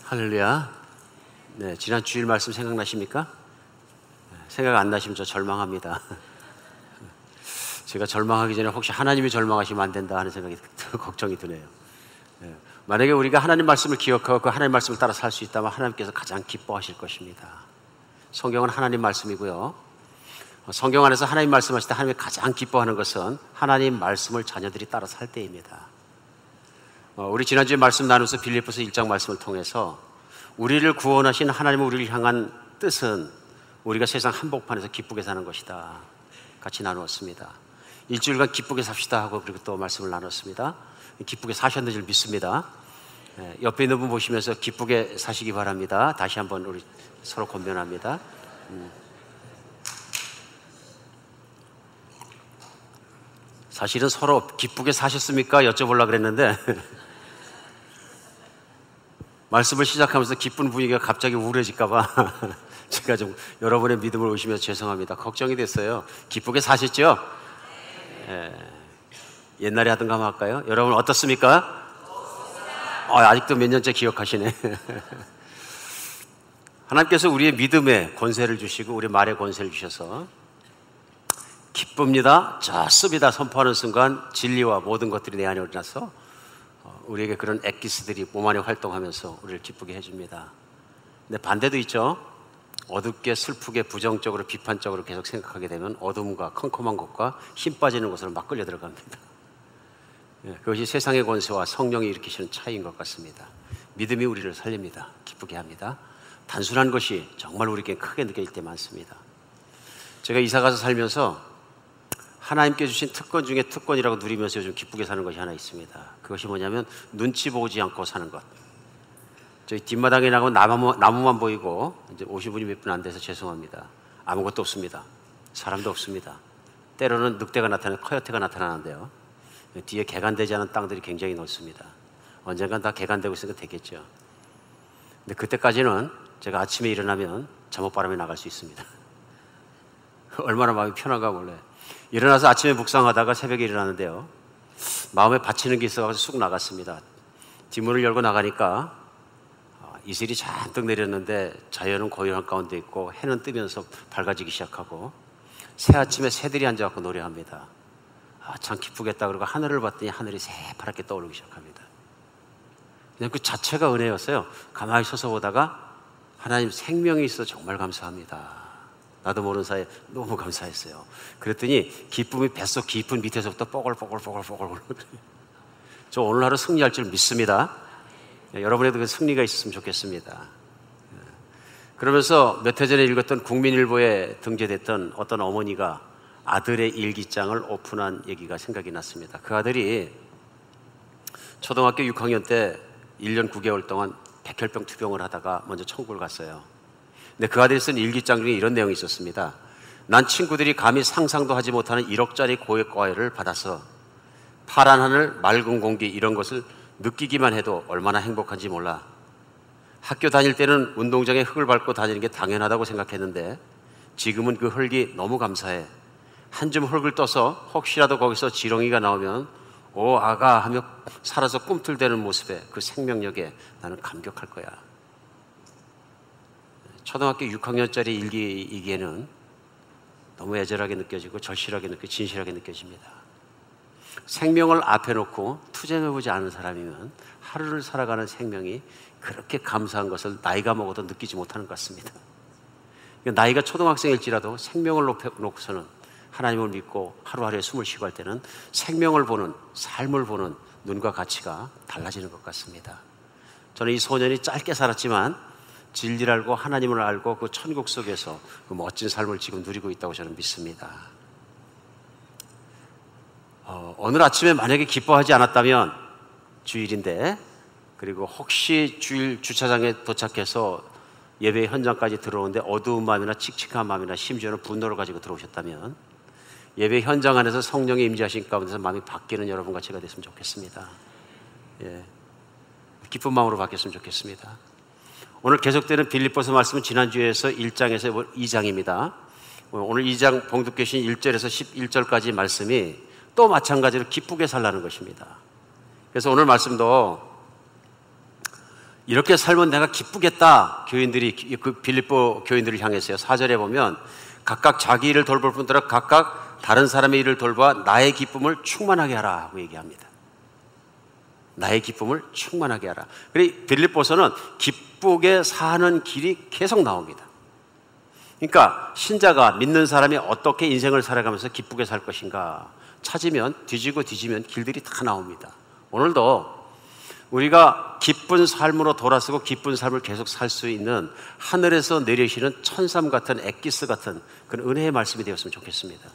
할렐루야. 네, 지난 주일 말씀 생각나십니까? 생각 안 나시면 저 절망합니다. 제가 절망하기 전에 혹시 하나님이 절망하시면 안 된다 하는 생각이 걱정이 드네요. 만약에 우리가 하나님 말씀을 기억하고 그 하나님 말씀을 따라 살 수 있다면 하나님께서 가장 기뻐하실 것입니다. 성경은 하나님 말씀이고요. 성경 안에서 하나님 말씀하실 때 하나님이 가장 기뻐하는 것은 하나님 말씀을 자녀들이 따라 살 때입니다. 우리 지난주에 말씀 나누면서 빌립보서 1장 말씀을 통해서 우리를 구원하신 하나님의 우리를 향한 뜻은 우리가 세상 한복판에서 기쁘게 사는 것이다. 같이 나누었습니다. 일주일간 기쁘게 삽시다 하고 그리고 또 말씀을 나눴습니다. 기쁘게 사셨는지 믿습니다. 옆에 있는 분 보시면서 기쁘게 사시기 바랍니다. 다시 한번 우리 서로 권면합니다. 사실은 서로 기쁘게 사셨습니까? 여쭤보려고 그랬는데 말씀을 시작하면서 기쁜 분위기가 갑자기 우울해질까 봐 제가 좀 여러분의 믿음을 의심해서 죄송합니다. 걱정이 됐어요. 기쁘게 사셨죠? 옛날에 하던 거 한번 할까요? 여러분 어떻습니까? 아직도 몇 년째 기억하시네. 하나님께서 우리의 믿음에 권세를 주시고 우리 말에 권세를 주셔서 기쁩니다, 좋습니다 선포하는 순간 진리와 모든 것들이 내 안에 일어나서 우리에게 그런 엑기스들이 몸 안에 활동하면서 우리를 기쁘게 해줍니다. 근데 반대도 있죠. 어둡게 슬프게 부정적으로 비판적으로 계속 생각하게 되면 어둠과 컴컴한 것과 힘 빠지는 곳으로 막 끌려 들어갑니다. 그것이 세상의 권세와 성령이 일으키시는 차이인 것 같습니다. 믿음이 우리를 살립니다. 기쁘게 합니다. 단순한 것이 정말 우리에게 크게 느껴질 때 많습니다. 제가 이사가서 살면서 하나님께 주신 특권 중에 특권이라고 누리면서 요즘 기쁘게 사는 것이 하나 있습니다. 그것이 뭐냐면 눈치 보지 않고 사는 것. 저희 뒷마당에 나가면 나무만 보이고 이제 오신 분이 몇 분 안 돼서 죄송합니다. 아무것도 없습니다. 사람도 없습니다. 때로는 늑대가 나타나고 커요태가 나타나는데요. 뒤에 개간되지 않은 땅들이 굉장히 넓습니다. 언젠간 다 개간되고 있으니까 되겠죠. 근데 그때까지는 제가 아침에 일어나면 잠옷바람에 나갈 수 있습니다. 얼마나 마음이 편한가 몰라요. 일어나서 아침에 묵상하다가 새벽에 일어나는데요. 마음에 받치는 게 있어서 쑥 나갔습니다. 뒷문을 열고 나가니까 이슬이 잔뜩 내렸는데 자연은 고요한 가운데 있고 해는 뜨면서 밝아지기 시작하고 새아침에 새들이 앉아갖고 노래합니다. 참 기쁘겠다 그러고 하늘을 봤더니 하늘이 새파랗게 떠오르기 시작합니다. 그냥 그 자체가 은혜였어요. 가만히 서서 보다가 하나님 생명이 있어 정말 감사합니다. 나도 모르는 사이에 너무 감사했어요. 그랬더니 기쁨이 뱃속 깊은 밑에서부터 뽀글뽀글 저 오늘 하루 승리할 줄 믿습니다. 여러분에도 그 승리가 있었으면 좋겠습니다. 그러면서 몇 해 전에 읽었던 국민일보에 등재됐던 어떤 어머니가 아들의 일기장을 오픈한 얘기가 생각이 났습니다. 그 아들이 초등학교 6학년 때 1년 9개월 동안 백혈병 투병을 하다가 먼저 천국을 갔어요. 근데 그 아들이 쓴 일기장 중에 이런 내용이 있었습니다. 난 친구들이 감히 상상도 하지 못하는 1억짜리 고액과외를 받아서 파란 하늘, 맑은 공기 이런 것을 느끼기만 해도 얼마나 행복한지 몰라. 학교 다닐 때는 운동장에 흙을 밟고 다니는 게 당연하다고 생각했는데 지금은 그 흙이 너무 감사해. 한 줌 흙을 떠서 혹시라도 거기서 지렁이가 나오면 오 아가 하며 살아서 꿈틀대는 모습에 그 생명력에 나는 감격할 거야. 초등학교 6학년짜리 일기이기에는 너무 애절하게 느껴지고 절실하게 진실하게 느껴집니다. 생명을 앞에 놓고 투쟁해보지 않은 사람이면 하루를 살아가는 생명이 그렇게 감사한 것을 나이가 먹어도 느끼지 못하는 것 같습니다. 나이가 초등학생일지라도 생명을 놓고서는 하나님을 믿고 하루하루에 숨을 쉬고 할 때는 생명을 보는, 삶을 보는 눈과 가치가 달라지는 것 같습니다. 저는 이 소년이 짧게 살았지만 진리를 알고 하나님을 알고 그 천국 속에서 그 멋진 삶을 지금 누리고 있다고 저는 믿습니다. 오늘 아침에 만약에 기뻐하지 않았다면 주일인데 그리고 혹시 주일 주차장에 도착해서 예배 현장까지 들어오는데 어두운 마음이나 칙칙한 마음이나 심지어는 분노를 가지고 들어오셨다면 예배 현장 안에서 성령의 임재하신 가운데서 마음이 바뀌는 여러분과 제가 됐으면 좋겠습니다. 기쁜 마음으로 바뀌었으면 좋겠습니다. 오늘 계속되는 빌립보서 말씀은 지난주에서 1장에서 2장입니다. 오늘 2장 봉독 계신 1절에서 11절까지 말씀이 또 마찬가지로 기쁘게 살라는 것입니다. 그래서 오늘 말씀도 이렇게 살면 내가 기쁘겠다. 교인들이 그 빌립보 교인들을 향해서요. 4절에 보면 각각 자기 일을 돌볼 뿐더러 각각 다른 사람의 일을 돌봐 나의 기쁨을 충만하게 하라 하고 얘기합니다. 나의 기쁨을 충만하게 하라. 그래 빌립보서는 기쁘게 사는 길이 계속 나옵니다. 그러니까 신자가 믿는 사람이 어떻게 인생을 살아가면서 기쁘게 살 것인가 찾으면 뒤지고 뒤지면 길들이 다 나옵니다. 오늘도 우리가 기쁜 삶으로 돌아서고 기쁜 삶을 계속 살 수 있는 하늘에서 내리시는 천삼 같은 엑기스 같은 그런 은혜의 말씀이 되었으면 좋겠습니다.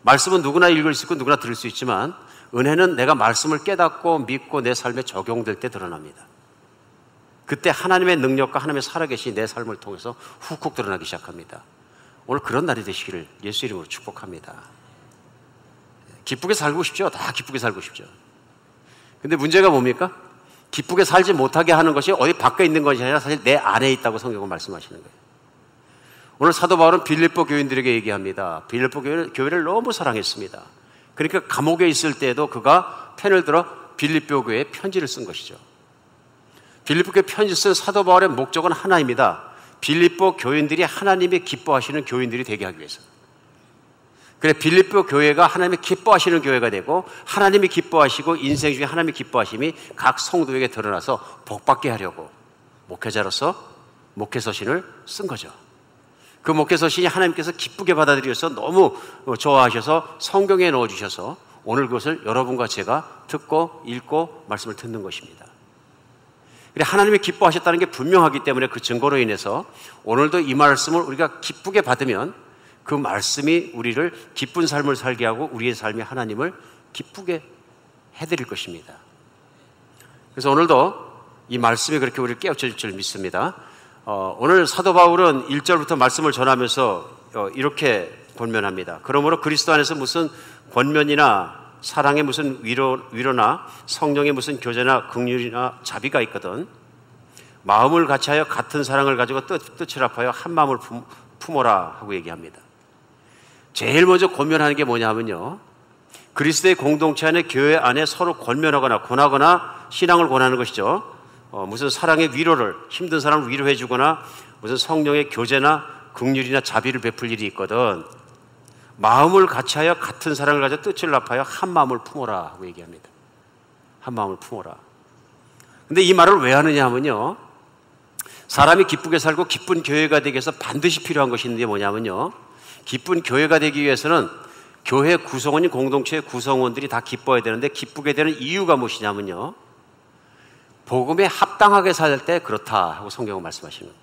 말씀은 누구나 읽을 수 있고 누구나 들을 수 있지만 은혜는 내가 말씀을 깨닫고 믿고 내 삶에 적용될 때 드러납니다. 그때 하나님의 능력과 하나님의 살아계신 내 삶을 통해서 훅훅 드러나기 시작합니다. 오늘 그런 날이 되시기를 예수 이름으로 축복합니다. 기쁘게 살고 싶죠? 다 기쁘게 살고 싶죠. 근데 문제가 뭡니까? 기쁘게 살지 못하게 하는 것이 어디 밖에 있는 것이 아니라 사실 내 안에 있다고 성경은 말씀하시는 거예요. 오늘 사도 바울은 빌립보 교인들에게 얘기합니다. 빌립보 교회를 너무 사랑했습니다. 그러니까 감옥에 있을 때에도 그가 펜을 들어 빌립보 교회에 편지를 쓴 것이죠. 빌립보 교회 편지 쓴 사도 바울의 목적은 하나입니다. 빌립보 교인들이 하나님이 기뻐하시는 교인들이 되게 하기 위해서. 그래 빌립보 교회가 하나님이 기뻐하시는 교회가 되고 하나님이 기뻐하시고 인생 중에 하나님이 기뻐하심이 각 성도에게 드러나서 복받게 하려고 목회자로서 목회서신을 쓴 거죠. 그 목회서신이 하나님께서 기쁘게 받아들여서 너무 좋아하셔서 성경에 넣어주셔서 오늘 그것을 여러분과 제가 듣고 읽고 말씀을 듣는 것입니다. 하나님이 기뻐하셨다는 게 분명하기 때문에 그 증거로 인해서 오늘도 이 말씀을 우리가 기쁘게 받으면 그 말씀이 우리를 기쁜 삶을 살게 하고 우리의 삶이 하나님을 기쁘게 해드릴 것입니다. 그래서 오늘도 이 말씀이 그렇게 우리를 깨우쳐줄 줄 믿습니다. 오늘 사도 바울은 1절부터 말씀을 전하면서 이렇게 권면합니다. 그러므로 그리스도 안에서 무슨 권면이나 사랑의 무슨 위로나 성령의 무슨 교제나 긍휼이나 자비가 있거든 마음을 같이하여 같은 사랑을 가지고 뜻을 합하여 한 마음을 품어라 하고 얘기합니다. 제일 먼저 권면하는 게 뭐냐면요, 그리스도의 공동체 안에 교회 안에 서로 권면하거나 권하거나 신앙을 권하는 것이죠. 무슨 사랑의 위로를 힘든 사람을 위로해 주거나 무슨 성령의 교제나 긍휼이나 자비를 베풀 일이 있거든 마음을 같이하여 같은 사랑을 가져 뜻을 합하여 한 마음을 품어라 하고 얘기합니다. 한 마음을 품어라. 근데 이 말을 왜 하느냐 하면요, 사람이 기쁘게 살고 기쁜 교회가 되기 위해서 반드시 필요한 것이 있는데 뭐냐면요, 기쁜 교회가 되기 위해서는 교회 구성원인 공동체의 구성원들이 다 기뻐야 되는데 기쁘게 되는 이유가 무엇이냐면요, 복음에 합당하게 살 때 그렇다 하고 성경은 말씀하시는 거예요.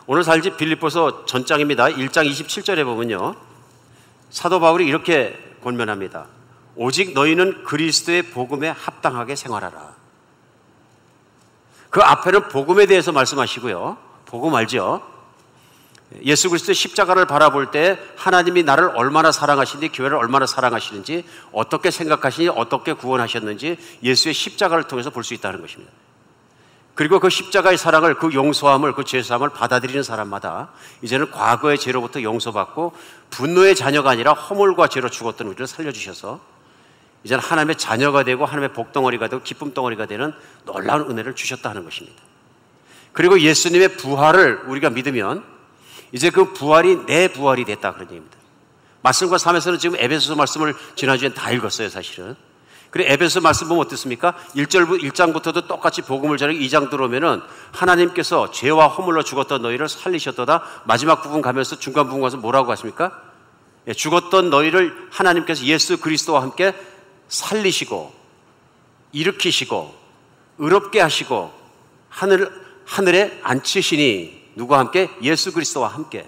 오늘 살지 빌립보서 전장입니다. 1장 27절에 보면요, 사도 바울이 이렇게 권면합니다. 오직 너희는 그리스도의 복음에 합당하게 생활하라. 그 앞에는 복음에 대해서 말씀하시고요, 복음 알죠? 예수 그리스도의 십자가를 바라볼 때 하나님이 나를 얼마나 사랑하시는지 교회를 얼마나 사랑하시는지 어떻게 생각하시는지 어떻게 구원하셨는지 예수의 십자가를 통해서 볼 수 있다는 것입니다. 그리고 그 십자가의 사랑을 그 용서함을 그 죄사함을 받아들이는 사람마다 이제는 과거의 죄로부터 용서받고 분노의 자녀가 아니라 허물과 죄로 죽었던 우리를 살려주셔서 이제는 하나님의 자녀가 되고 하나님의 복덩어리가 되고 기쁨 덩어리가 되는 놀라운 은혜를 주셨다는 것입니다. 그리고 예수님의 부활을 우리가 믿으면 이제 그 부활이 내 부활이 됐다 그런 얘기입니다. 말씀과 삶에서는 지금 에베소서 말씀을 지난주엔 다 읽었어요 사실은. 그래 에베소서 말씀 보면 어떻습니까? 1장부터도 똑같이 복음을 전하고 2장 들어오면은 하나님께서 죄와 허물로 죽었던 너희를 살리셨도다. 마지막 부분 가면서 중간 부분 가서 뭐라고 하십니까? 죽었던 너희를 하나님께서 예수 그리스도와 함께 살리시고 일으키시고 의롭게 하시고 하늘에 앉히시니 누구와 함께? 예수 그리스도와 함께.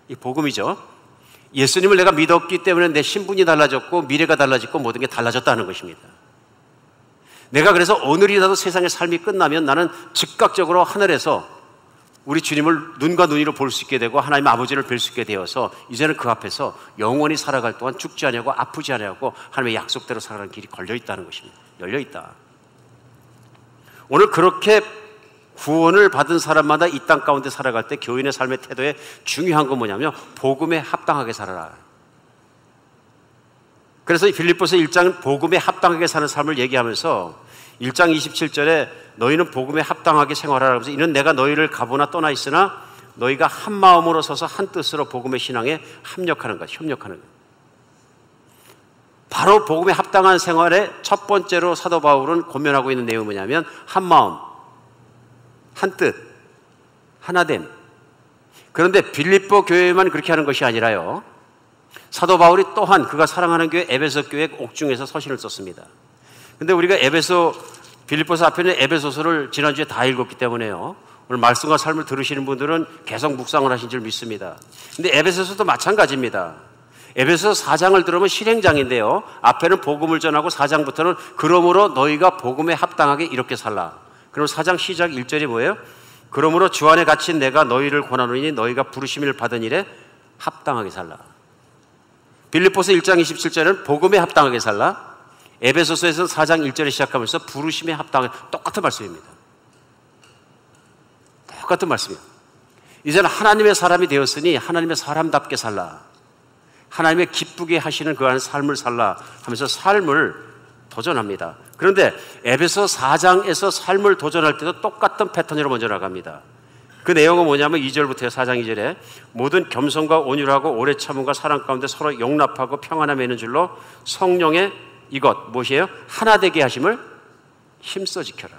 이 복음이죠. 예수님을 내가 믿었기 때문에 내 신분이 달라졌고 미래가 달라졌고 모든 게 달라졌다는 것입니다. 내가 그래서 오늘이라도 세상의 삶이 끝나면 나는 즉각적으로 하늘에서 우리 주님을 눈과 눈으로 볼 수 있게 되고 하나님 아버지를 뵐 수 있게 되어서 이제는 그 앞에서 영원히 살아갈 동안 죽지 아니하고 아프지 아니하고 하나님의 약속대로 살아가는 길이 걸려있다는 것입니다. 열려있다. 오늘 그렇게 구원을 받은 사람마다 이 땅 가운데 살아갈 때 교인의 삶의 태도에 중요한 건 뭐냐면 복음에 합당하게 살아라. 그래서 빌립보서 1장은 복음에 합당하게 사는 삶을 얘기하면서 1장 27절에 너희는 복음에 합당하게 생활하라 하면서 이는 내가 너희를 가보나 떠나 있으나 너희가 한 마음으로 서서 한 뜻으로 복음의 신앙에 협력하는 것. 바로 복음에 합당한 생활의 첫 번째로 사도 바울은 고면하고 있는 내용이 뭐냐면 한 마음, 한 뜻, 하나됨. 그런데 빌립보 교회만 그렇게 하는 것이 아니라요, 사도 바울이 또한 그가 사랑하는 교회 에베소 교회 옥중에서 서신을 썼습니다. 근데 우리가 빌립보서 앞에 있는 에베소서를 지난주에 다 읽었기 때문에요, 오늘 말씀과 삶을 들으시는 분들은 계속 묵상을 하신 줄 믿습니다. 근데 에베소서도 마찬가지입니다. 에베소 4장을 들으면 실행장인데요, 앞에는 복음을 전하고 4장부터는 그러므로 너희가 복음에 합당하게 이렇게 살라. 그럼 4장 시작 1절이 뭐예요? 그러므로 주 안에 갇힌 내가 너희를 권하노니 너희가 부르심을 받은 일에 합당하게 살라. 빌립보서 1장 27절은 복음에 합당하게 살라. 에베소서에서는 4장 1절에 시작하면서 부르심에 합당하게, 똑같은 말씀입니다. 똑같은 말씀이에요. 이제는 하나님의 사람이 되었으니 하나님의 사람답게 살라. 하나님의 기쁘게 하시는 그 안에 삶을 살라 하면서 삶을 도전합니다. 그런데 에베소 4장에서 삶을 도전할 때도 똑같은 패턴으로 먼저 나갑니다. 그 내용은 뭐냐면 2절부터 4장 2절에 모든 겸손과 온유하고 오래 참음과 사랑 가운데 서로 용납하고 평안함에 있는 줄로 성령의 이것 무엇이에요? 하나 되게 하심을 힘써 지켜라.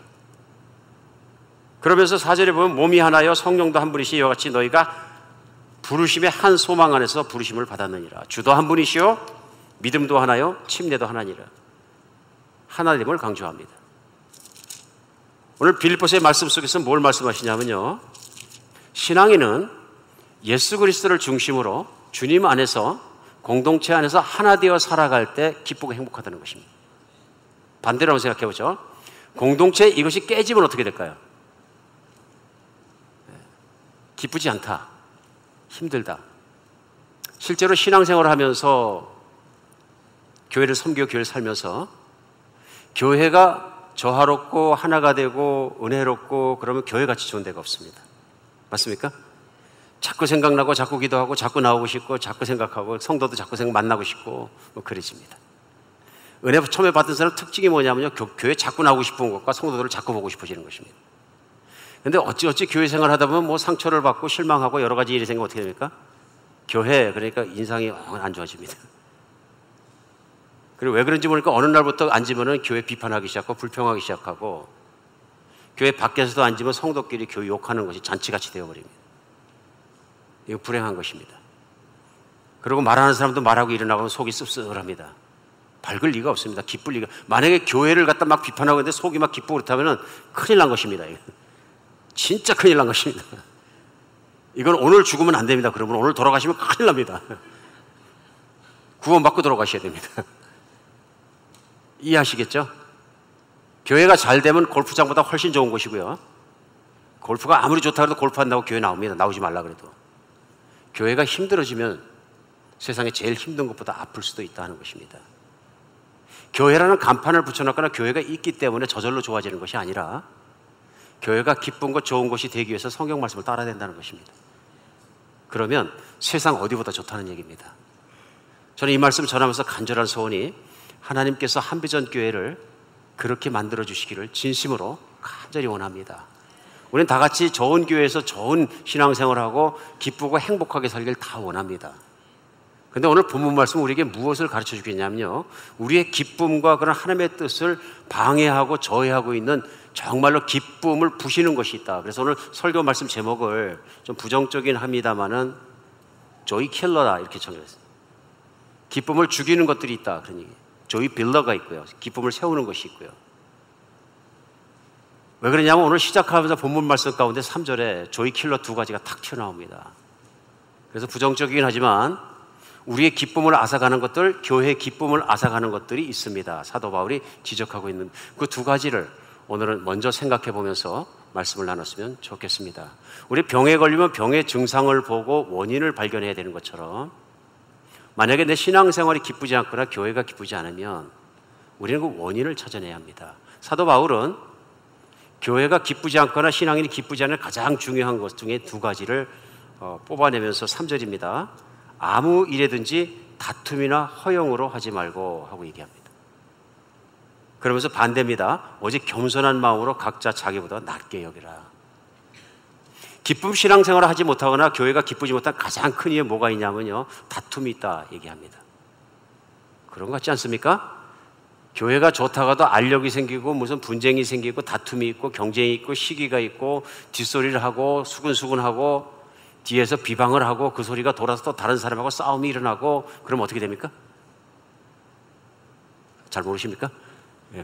그러면서 4절에 보면 몸이 하나요 성령도 한 분이시 이와 같이 너희가 부르심의 한 소망 안에서 부르심을 받았느니라. 주도 한 분이시요 믿음도 하나요 침례도 하나니라. 하나됨을 강조합니다. 오늘 빌립보서의 말씀 속에서 뭘 말씀하시냐면요, 신앙인은 예수 그리스도를 중심으로 주님 안에서 공동체 안에서 하나 되어 살아갈 때 기쁘고 행복하다는 것입니다. 반대로 한번 생각해 보죠. 공동체 이것이 깨지면 어떻게 될까요? 기쁘지 않다, 힘들다. 실제로 신앙생활을 하면서 교회를 섬기고 교회를 살면서 교회가 조화롭고 하나가 되고 은혜롭고 그러면 교회같이 좋은 데가 없습니다. 맞습니까? 자꾸 생각나고 자꾸 기도하고 자꾸 나오고 싶고 자꾸 생각하고 성도도 자꾸 만나고 싶고 뭐 그러십니다. 은혜 처음에 받은 사람 특징이 뭐냐면요, 교회 자꾸 나오고 싶은 것과 성도들을 자꾸 보고 싶어지는 것입니다. 근데 어찌 교회 생활 하다 보면 뭐 상처를 받고 실망하고 여러 가지 일이 생기면 어떻게 됩니까? 교회, 그러니까 인상이 안 좋아집니다. 그리고 왜 그런지 모르니까 어느 날부터 앉으면 교회 비판하기 시작하고 불평하기 시작하고 교회 밖에서도 앉으면 성도끼리 교회 욕하는 것이 잔치같이 되어버립니다. 이거 불행한 것입니다. 그리고 말하는 사람도 말하고 일어나고 속이 씁쓸합니다. 밝을 리가 없습니다. 기쁠 리가. 만약에 교회를 갖다 막 비판하고 있는데 속이 막 기쁘고 그렇다면 큰일 난 것입니다. 진짜 큰일 난 것입니다. 이건 오늘 죽으면 안 됩니다. 그러면 오늘 돌아가시면 큰일 납니다. 구원받고 돌아가셔야 됩니다. 이해하시겠죠? 교회가 잘 되면 골프장보다 훨씬 좋은 곳이고요, 골프가 아무리 좋다 해도 골프 한다고 교회 나옵니다. 나오지 말라 그래도. 교회가 힘들어지면 세상에 제일 힘든 것보다 아플 수도 있다는 것입니다. 교회라는 간판을 붙여놨거나 교회가 있기 때문에 저절로 좋아지는 것이 아니라 교회가 기쁜 것 좋은 것이 되기 위해서 성경 말씀을 따라야 된다는 것입니다. 그러면 세상 어디보다 좋다는 얘기입니다. 저는 이 말씀 전하면서 간절한 소원이 하나님께서 한비전 교회를 그렇게 만들어 주시기를 진심으로 간절히 원합니다. 우리는 다 같이 좋은 교회에서 좋은 신앙생활하고 기쁘고 행복하게 살기를 다 원합니다. 그런데 오늘 본문 말씀은 우리에게 무엇을 가르쳐 주겠냐면요, 우리의 기쁨과 그런 하나님의 뜻을 방해하고 저해하고 있는 정말로 기쁨을 부시는 것이 있다. 그래서 오늘 설교 말씀 제목을 좀 부정적이긴 합니다만은 조이 킬러다 이렇게 정했어요. 기쁨을 죽이는 것들이 있다, 그런 얘기. 조이 빌러가 있고요, 기쁨을 세우는 것이 있고요. 왜 그러냐면 오늘 시작하면서 본문 말씀 가운데 3절에 조이 킬러 두 가지가 탁 튀어나옵니다. 그래서 부정적이긴 하지만 우리의 기쁨을 앗아가는 것들, 교회의 기쁨을 앗아가는 것들이 있습니다. 사도 바울이 지적하고 있는 그 두 가지를 오늘은 먼저 생각해 보면서 말씀을 나눴으면 좋겠습니다. 우리 병에 걸리면 병의 증상을 보고 원인을 발견해야 되는 것처럼, 만약에 내 신앙생활이 기쁘지 않거나 교회가 기쁘지 않으면 우리는 그 원인을 찾아내야 합니다. 사도 바울은 교회가 기쁘지 않거나 신앙인이 기쁘지 않은 가장 중요한 것 중에 두 가지를 뽑아내면서 3절입니다. 아무 일에든지 다툼이나 허용으로 하지 말고 하고 얘기합니다. 그러면서 반대입니다. 오직 겸손한 마음으로 각자 자기보다 낮게 여기라. 기쁨 신앙생활을 하지 못하거나 교회가 기쁘지 못한 가장 큰 이유에 뭐가 있냐면요, 다툼이 있다 얘기합니다. 그런 것 같지 않습니까? 교회가 좋다가도 알력이 생기고 무슨 분쟁이 생기고 다툼이 있고 경쟁이 있고 시기가 있고 뒷소리를 하고 수근수근하고 뒤에서 비방을 하고 그 소리가 돌아서 또 다른 사람하고 싸움이 일어나고, 그럼 어떻게 됩니까? 잘 모르십니까?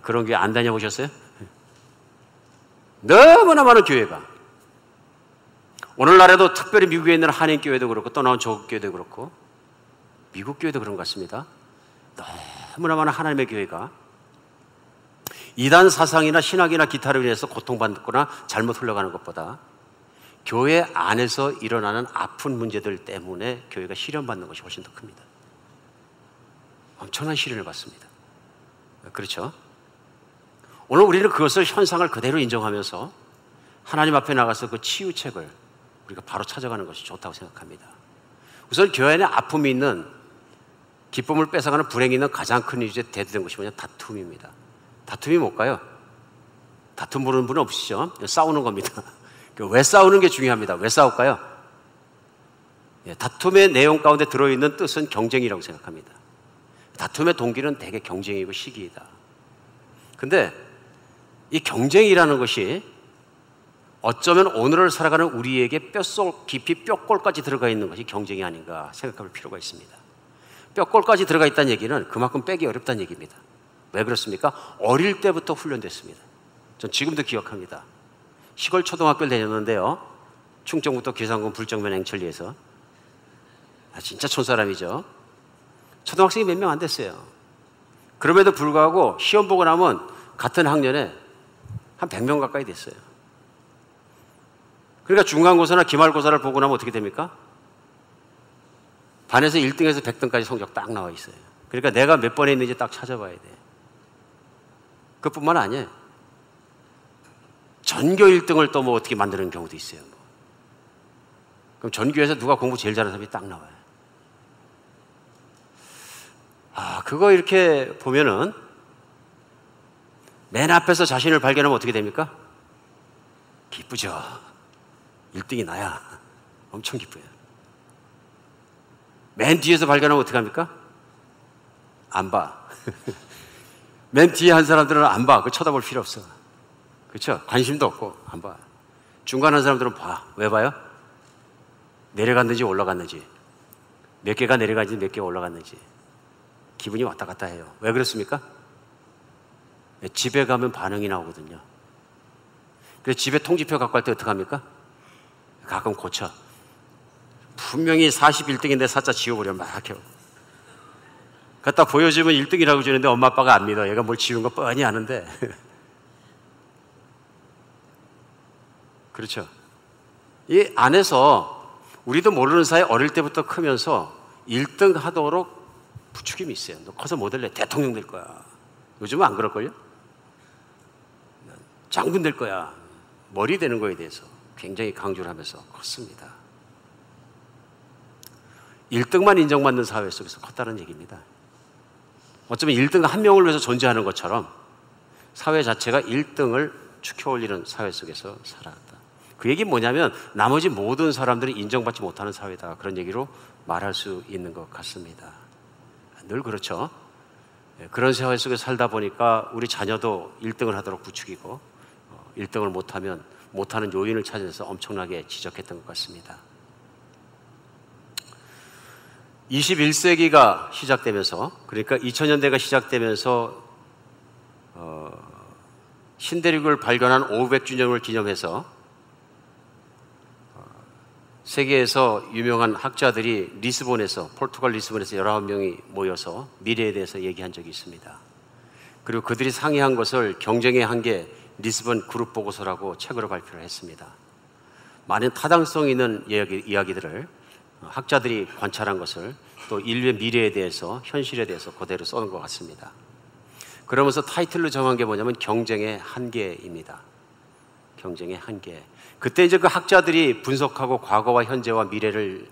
그런 교회 안 다녀보셨어요? 너무나 많은 교회가, 오늘날에도 특별히 미국에 있는 한인교회도 그렇고 또 나온 조국교회도 그렇고 미국 교회도 그런 것 같습니다. 너무나 많은 하나님의 교회가 이단 사상이나 신학이나 기타로 인해서 고통받거나 잘못 흘러가는 것보다 교회 안에서 일어나는 아픈 문제들 때문에 교회가 시련받는 것이 훨씬 더 큽니다. 엄청난 시련을 받습니다. 그렇죠? 오늘 우리는 그것을, 현상을 그대로 인정하면서 하나님 앞에 나가서 그 치유책을 우리가 바로 찾아가는 것이 좋다고 생각합니다. 우선 교회 안에 아픔이 있는, 기쁨을 뺏어가는 불행이 있는 가장 큰 이유에 대두된 것이 뭐냐? 다툼입니다. 다툼이 뭘까요? 다툼 부르는 분은 없으시죠? 싸우는 겁니다. 왜 싸우는 게 중요합니다. 왜 싸울까요? 다툼의 내용 가운데 들어있는 뜻은 경쟁이라고 생각합니다. 다툼의 동기는 대개 경쟁이고 시기이다. 근데 이 경쟁이라는 것이 어쩌면 오늘을 살아가는 우리에게 뼛속 깊이 뼈골까지 들어가 있는 것이 경쟁이 아닌가 생각할 필요가 있습니다. 뼈골까지 들어가 있다는 얘기는 그만큼 빼기 어렵다는 얘기입니다. 왜 그렇습니까? 어릴 때부터 훈련됐습니다. 전 지금도 기억합니다. 시골 초등학교를 다녔는데요, 충청부터 계산군 불정면 행천리에서, 진짜 촌사람이죠. 초등학생이 몇 명 안 됐어요. 그럼에도 불구하고 시험 보고 나면 같은 학년에 한 100명 가까이 됐어요. 그러니까 중간고사나 기말고사를 보고 나면 어떻게 됩니까? 반에서 1등에서 100등까지 성적 딱 나와 있어요. 그러니까 내가 몇 번에 있는지 딱 찾아봐야 돼. 그뿐만 아니에요. 전교 1등을 또 뭐 어떻게 만드는 경우도 있어요. 그럼 전교에서 누가 공부 제일 잘하는 사람이 딱 나와요. 그거 이렇게 보면은 맨 앞에서 자신을 발견하면 어떻게 됩니까? 기쁘죠. 1등이 나야. 엄청 기뻐요. 맨 뒤에서 발견하면 어떻게 합니까? 안 봐. 맨 뒤에 한 사람들은 안 봐. 그 쳐다볼 필요 없어. 그렇죠? 관심도 없고 안 봐. 중간 한 사람들은 봐. 왜 봐요? 내려갔는지 올라갔는지, 몇 개가 내려갔는지 몇 개가 올라갔는지 기분이 왔다 갔다 해요. 왜 그렇습니까? 집에 가면 반응이 나오거든요. 그래서 집에 통지표 갖고 갈 때 어떻게 합니까? 가끔 고쳐. 분명히 41등인데 살짝 지워버려. 막 이렇게 갖다 보여주면 1등이라고 주는데 엄마 아빠가 안 믿어. 얘가 뭘 지운 거 뻔히 아는데. 그렇죠? 이 안에서 우리도 모르는 사이 어릴 때부터 크면서 1등 하도록 부추김이 있어요. 너 커서 뭐 될래? 대통령 될 거야. 요즘은 안 그럴걸요? 장군 될 거야. 머리 되는 거에 대해서 굉장히 강조를 하면서 컸습니다. 1등만 인정받는 사회 속에서 컸다는 얘기입니다. 어쩌면 1등 한 명을 위해서 존재하는 것처럼 사회 자체가 1등을 축혀올리는 사회 속에서 살아갔다. 그 얘기는 뭐냐면 나머지 모든 사람들이 인정받지 못하는 사회다. 그런 얘기로 말할 수 있는 것 같습니다. 늘 그렇죠. 그런 사회 속에 살다 보니까 우리 자녀도 1등을 하도록 부추기고 1등을 못하면 못하는 요인을 찾아서 엄청나게 지적했던 것 같습니다. 21세기가 시작되면서, 그러니까 2000년대가 시작되면서 신대륙을 발견한 500주년을 기념해서 세계에서 유명한 학자들이 리스본에서, 포르투갈 리스본에서 19명이 모여서 미래에 대해서 얘기한 적이 있습니다. 그리고 그들이 상의한 것을 경쟁의 한계 리스본 그룹 보고서라고 책으로 발표를 했습니다. 많은 타당성 있는 이야기들을 학자들이 관찰한 것을 또 인류의 미래에 대해서, 현실에 대해서 그대로 써놓은 것 같습니다. 그러면서 타이틀로 정한 게 뭐냐면 경쟁의 한계입니다. 경쟁의 한계. 그때 이제 그 학자들이 분석하고 과거와 현재와 미래를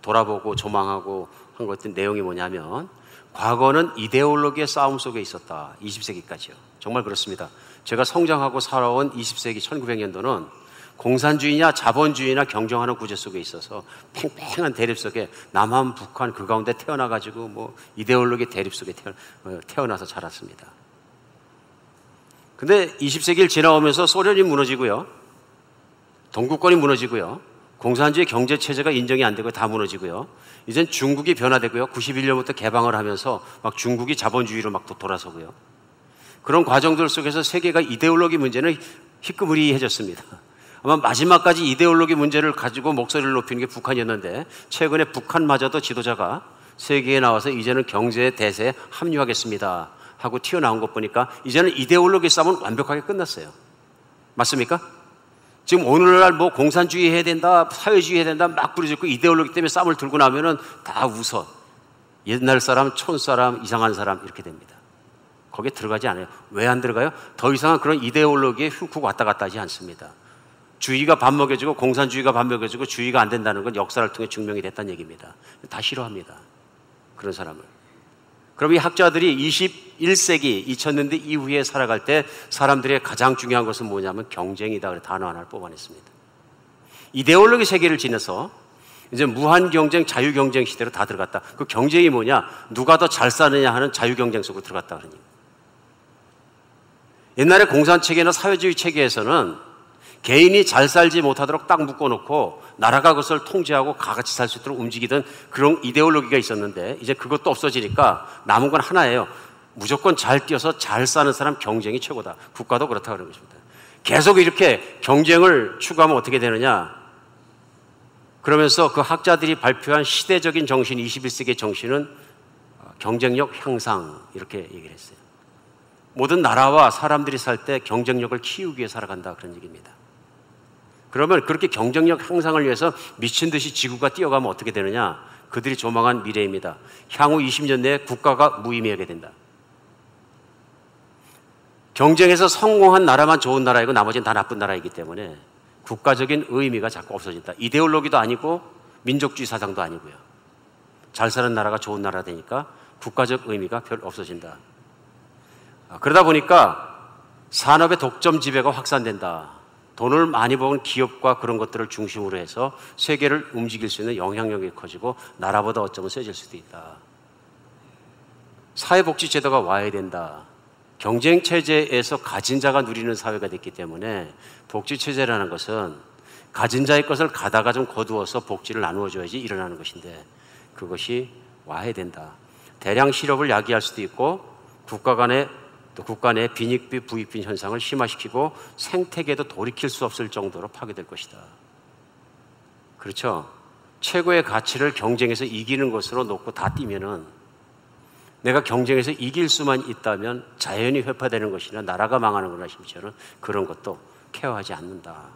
돌아보고 조망하고 한 것들 내용이 뭐냐면 과거는 이데올로기의 싸움 속에 있었다. 20세기까지요. 정말 그렇습니다. 제가 성장하고 살아온 20세기 1900년도는 공산주의냐 자본주의나 경쟁하는 구조 속에 있어서 팽팽한 대립 속에 남한, 북한 그 가운데 태어나가지고 뭐 이데올로기 대립 속에 태어나서 자랐습니다. 근데 20세기를 지나오면서 소련이 무너지고요. 동구권이 무너지고요. 공산주의 경제체제가 인정이 안 되고 다 무너지고요. 이젠 중국이 변화되고요. 91년부터 개방을 하면서 막 중국이 자본주의로 막 돌아서고요. 그런 과정들 속에서 세계가 이데올로기 문제는 희끄무리해졌습니다. 아마 마지막까지 이데올로기 문제를 가지고 목소리를 높이는 게 북한이었는데 최근에 북한마저도 지도자가 세계에 나와서 이제는 경제 대세에 합류하겠습니다 하고 튀어나온 것 보니까 이제는 이데올로기 싸움은 완벽하게 끝났어요. 맞습니까? 지금 오늘날 뭐 공산주의 해야 된다, 사회주의 해야 된다 막 부르짖고 이데올로기 때문에 싸움을 들고 나면은 다 웃어. 옛날 사람, 촌사람, 이상한 사람 이렇게 됩니다. 거기에 들어가지 않아요. 왜 안 들어가요? 더 이상은 그런 이데올로기에 훅훅 왔다 갔다 하지 않습니다. 주의가 밥 먹여주고 공산주의가 밥 먹여주고 주의가 안 된다는 건 역사를 통해 증명이 됐다는 얘기입니다. 다 싫어합니다. 그런 사람을. 그럼 이 학자들이 21세기 2000년대 이후에 살아갈 때 사람들의 가장 중요한 것은 뭐냐면 경쟁이다. 그래 단어 하나를 뽑아냈습니다. 이데올로기 세계를 지나서 이제 무한 경쟁, 자유 경쟁 시대로 다 들어갔다. 그 경쟁이 뭐냐? 누가 더 잘 사느냐 하는 자유 경쟁 속으로 들어갔다 그러니. 옛날에 공산 체계나 사회주의 체계에서는 개인이 잘 살지 못하도록 딱 묶어놓고 나라가 그것을 통제하고 같이 살 수 있도록 움직이던 그런 이데올로기가 있었는데 이제 그것도 없어지니까 남은 건 하나예요. 무조건 잘 뛰어서 잘 사는 사람 경쟁이 최고다. 국가도 그렇다고 그런 것입니다. 계속 이렇게 경쟁을 추구하면 어떻게 되느냐? 그러면서 그 학자들이 발표한 시대적인 정신, 21세기의 정신은 경쟁력 향상 이렇게 얘기를 했어요. 모든 나라와 사람들이 살 때 경쟁력을 키우기 위해 살아간다 그런 얘기입니다. 그러면 그렇게 경쟁력 향상을 위해서 미친 듯이 지구가 뛰어가면 어떻게 되느냐? 그들이 조망한 미래입니다. 향후 20년 내에 국가가 무의미하게 된다. 경쟁에서 성공한 나라만 좋은 나라이고 나머지는 다 나쁜 나라이기 때문에 국가적인 의미가 자꾸 없어진다. 이데올로기도 아니고 민족주의 사상도 아니고요. 잘 사는 나라가 좋은 나라 되니까 국가적 의미가 별 없어진다. 그러다 보니까 산업의 독점 지배가 확산된다. 돈을 많이 버는 기업과 그런 것들을 중심으로 해서 세계를 움직일 수 있는 영향력이 커지고 나라보다 어쩌면 세질 수도 있다. 사회복지제도가 와야 된다. 경쟁체제에서 가진 자가 누리는 사회가 됐기 때문에 복지체제라는 것은 가진 자의 것을 가다가 좀 거두어서 복지를 나누어 줘야지 일어나는 것인데 그것이 와야 된다. 대량 실업을 야기할 수도 있고 국가 내 빈익빈 부익빈 현상을 심화시키고 생태계도 돌이킬 수 없을 정도로 파괴될 것이다. 그렇죠? 최고의 가치를 경쟁에서 이기는 것으로 놓고 다 뛰면은 내가 경쟁에서 이길 수만 있다면 자연이 회파되는 것이나 나라가 망하는 거나 심지어는 그런 것도 케어하지 않는다.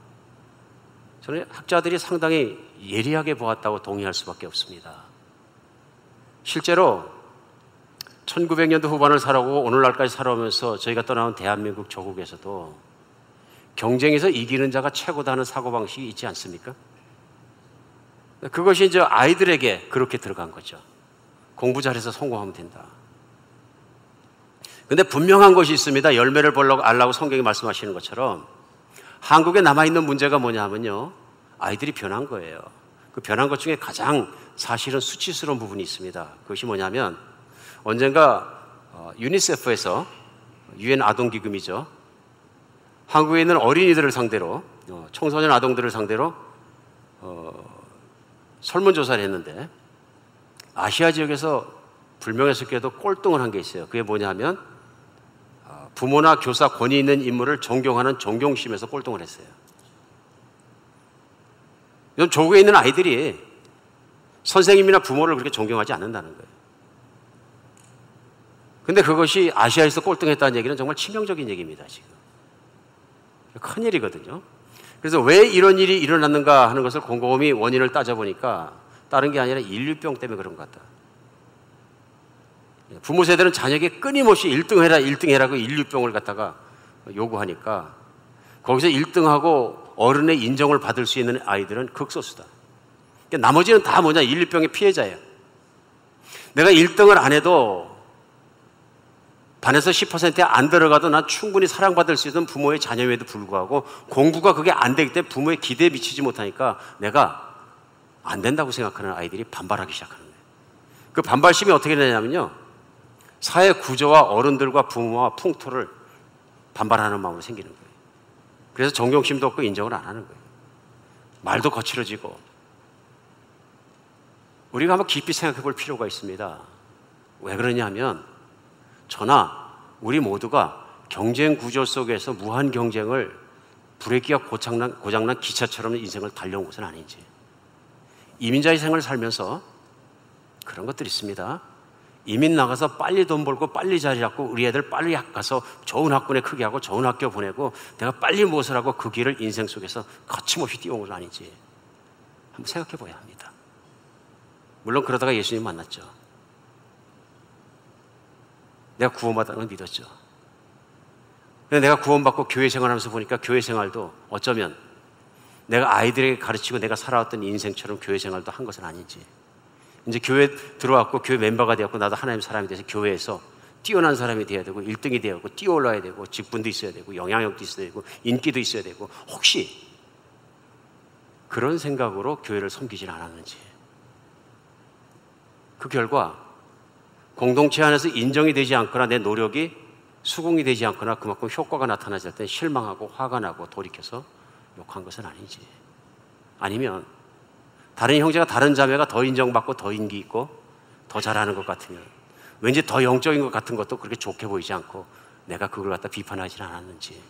저는 학자들이 상당히 예리하게 보았다고 동의할 수밖에 없습니다. 실제로 1900년도 후반을 살아오고 오늘날까지 살아오면서 저희가 떠나온 대한민국 조국에서도 경쟁에서 이기는 자가 최고다 하는 사고방식이 있지 않습니까? 그것이 이제 아이들에게 그렇게 들어간 거죠. 공부 잘해서 성공하면 된다. 근데 분명한 것이 있습니다. 열매를 알라고 성경이 말씀하시는 것처럼 한국에 남아있는 문제가 뭐냐 하면요. 아이들이 변한 거예요. 그 변한 것 중에 가장 사실은 수치스러운 부분이 있습니다. 그것이 뭐냐면 언젠가 유니세프에서 유엔 아동기금이죠. 한국에 있는 어린이들을 상대로 청소년 아동들을 상대로 설문조사를 했는데 아시아 지역에서 불명예스럽게도 꼴등을 한 게 있어요. 그게 뭐냐 하면 부모나 교사 권위 있는 인물을 존경하는 존경심에서 꼴등을 했어요. 조국에 있는 아이들이 선생님이나 부모를 그렇게 존경하지 않는다는 거예요. 근데 그것이 아시아에서 꼴등했다는 얘기는 정말 치명적인 얘기입니다, 지금. 큰일이거든요. 그래서 왜 이런 일이 일어났는가 하는 것을 곰곰이 원인을 따져보니까 다른 게 아니라 인류병 때문에 그런 것 같다. 부모 세대는 자녀에게 끊임없이 1등해라, 1등해라 그 인류병을 갖다가 요구하니까 거기서 1등하고 어른의 인정을 받을 수 있는 아이들은 극소수다. 그러니까 나머지는 다 뭐냐, 인류병의 피해자예요. 내가 1등을 안 해도 반에서 10%에 안 들어가도 난 충분히 사랑받을 수 있는 부모의 자녀임에도 불구하고 공부가 그게 안 되기 때문에 부모의 기대에 미치지 못하니까 내가 안 된다고 생각하는 아이들이 반발하기 시작하는 거예요. 그 반발심이 어떻게 되냐면요, 사회 구조와 어른들과 부모와 풍토를 반발하는 마음으로 생기는 거예요. 그래서 존경심도 없고 인정을 안 하는 거예요. 말도 거칠어지고. 우리가 한번 깊이 생각해 볼 필요가 있습니다. 왜 그러냐면 저나 우리 모두가 경쟁 구조 속에서 무한 경쟁을 브레이크가 고장난 기차처럼 인생을 달려온 것은 아닌지, 이민자의 생활을 살면서 그런 것들이 있습니다. 이민 나가서 빨리 돈 벌고 빨리 자리 잡고 우리 애들 빨리 가서 좋은 학군에 크게 하고 좋은 학교 보내고 내가 빨리 무엇을 하고 그 길을 인생 속에서 거침없이 뛰어온 건 아닌지 한번 생각해 봐야 합니다. 물론 그러다가 예수님 만났죠. 내가 구원받았다는 걸 믿었죠. 근데 내가 구원받고 교회 생활하면서 보니까 교회 생활도 어쩌면 내가 아이들에게 가르치고 내가 살아왔던 인생처럼 교회 생활도 한 것은 아닌지, 이제 교회 들어왔고 교회 멤버가 되었고 나도 하나님 사람이 돼서 교회에서 뛰어난 사람이 돼야 되고 1등이 되야 되고 뛰어올라야 되고 직분도 있어야 되고 영향력도 있어야 되고 인기도 있어야 되고, 혹시 그런 생각으로 교회를 섬기진 않았는지, 그 결과 공동체 안에서 인정이 되지 않거나 내 노력이 수긍이 되지 않거나 그만큼 효과가 나타나지 않을 때 실망하고 화가 나고 돌이켜서 욕한 것은 아닌지, 아니면 다른 형제가 다른 자매가 더 인정받고 더 인기 있고 더 잘하는 것 같으면 왠지 더 영적인 것 같은 것도 그렇게 좋게 보이지 않고 내가 그걸 갖다 비판하지 않았는지,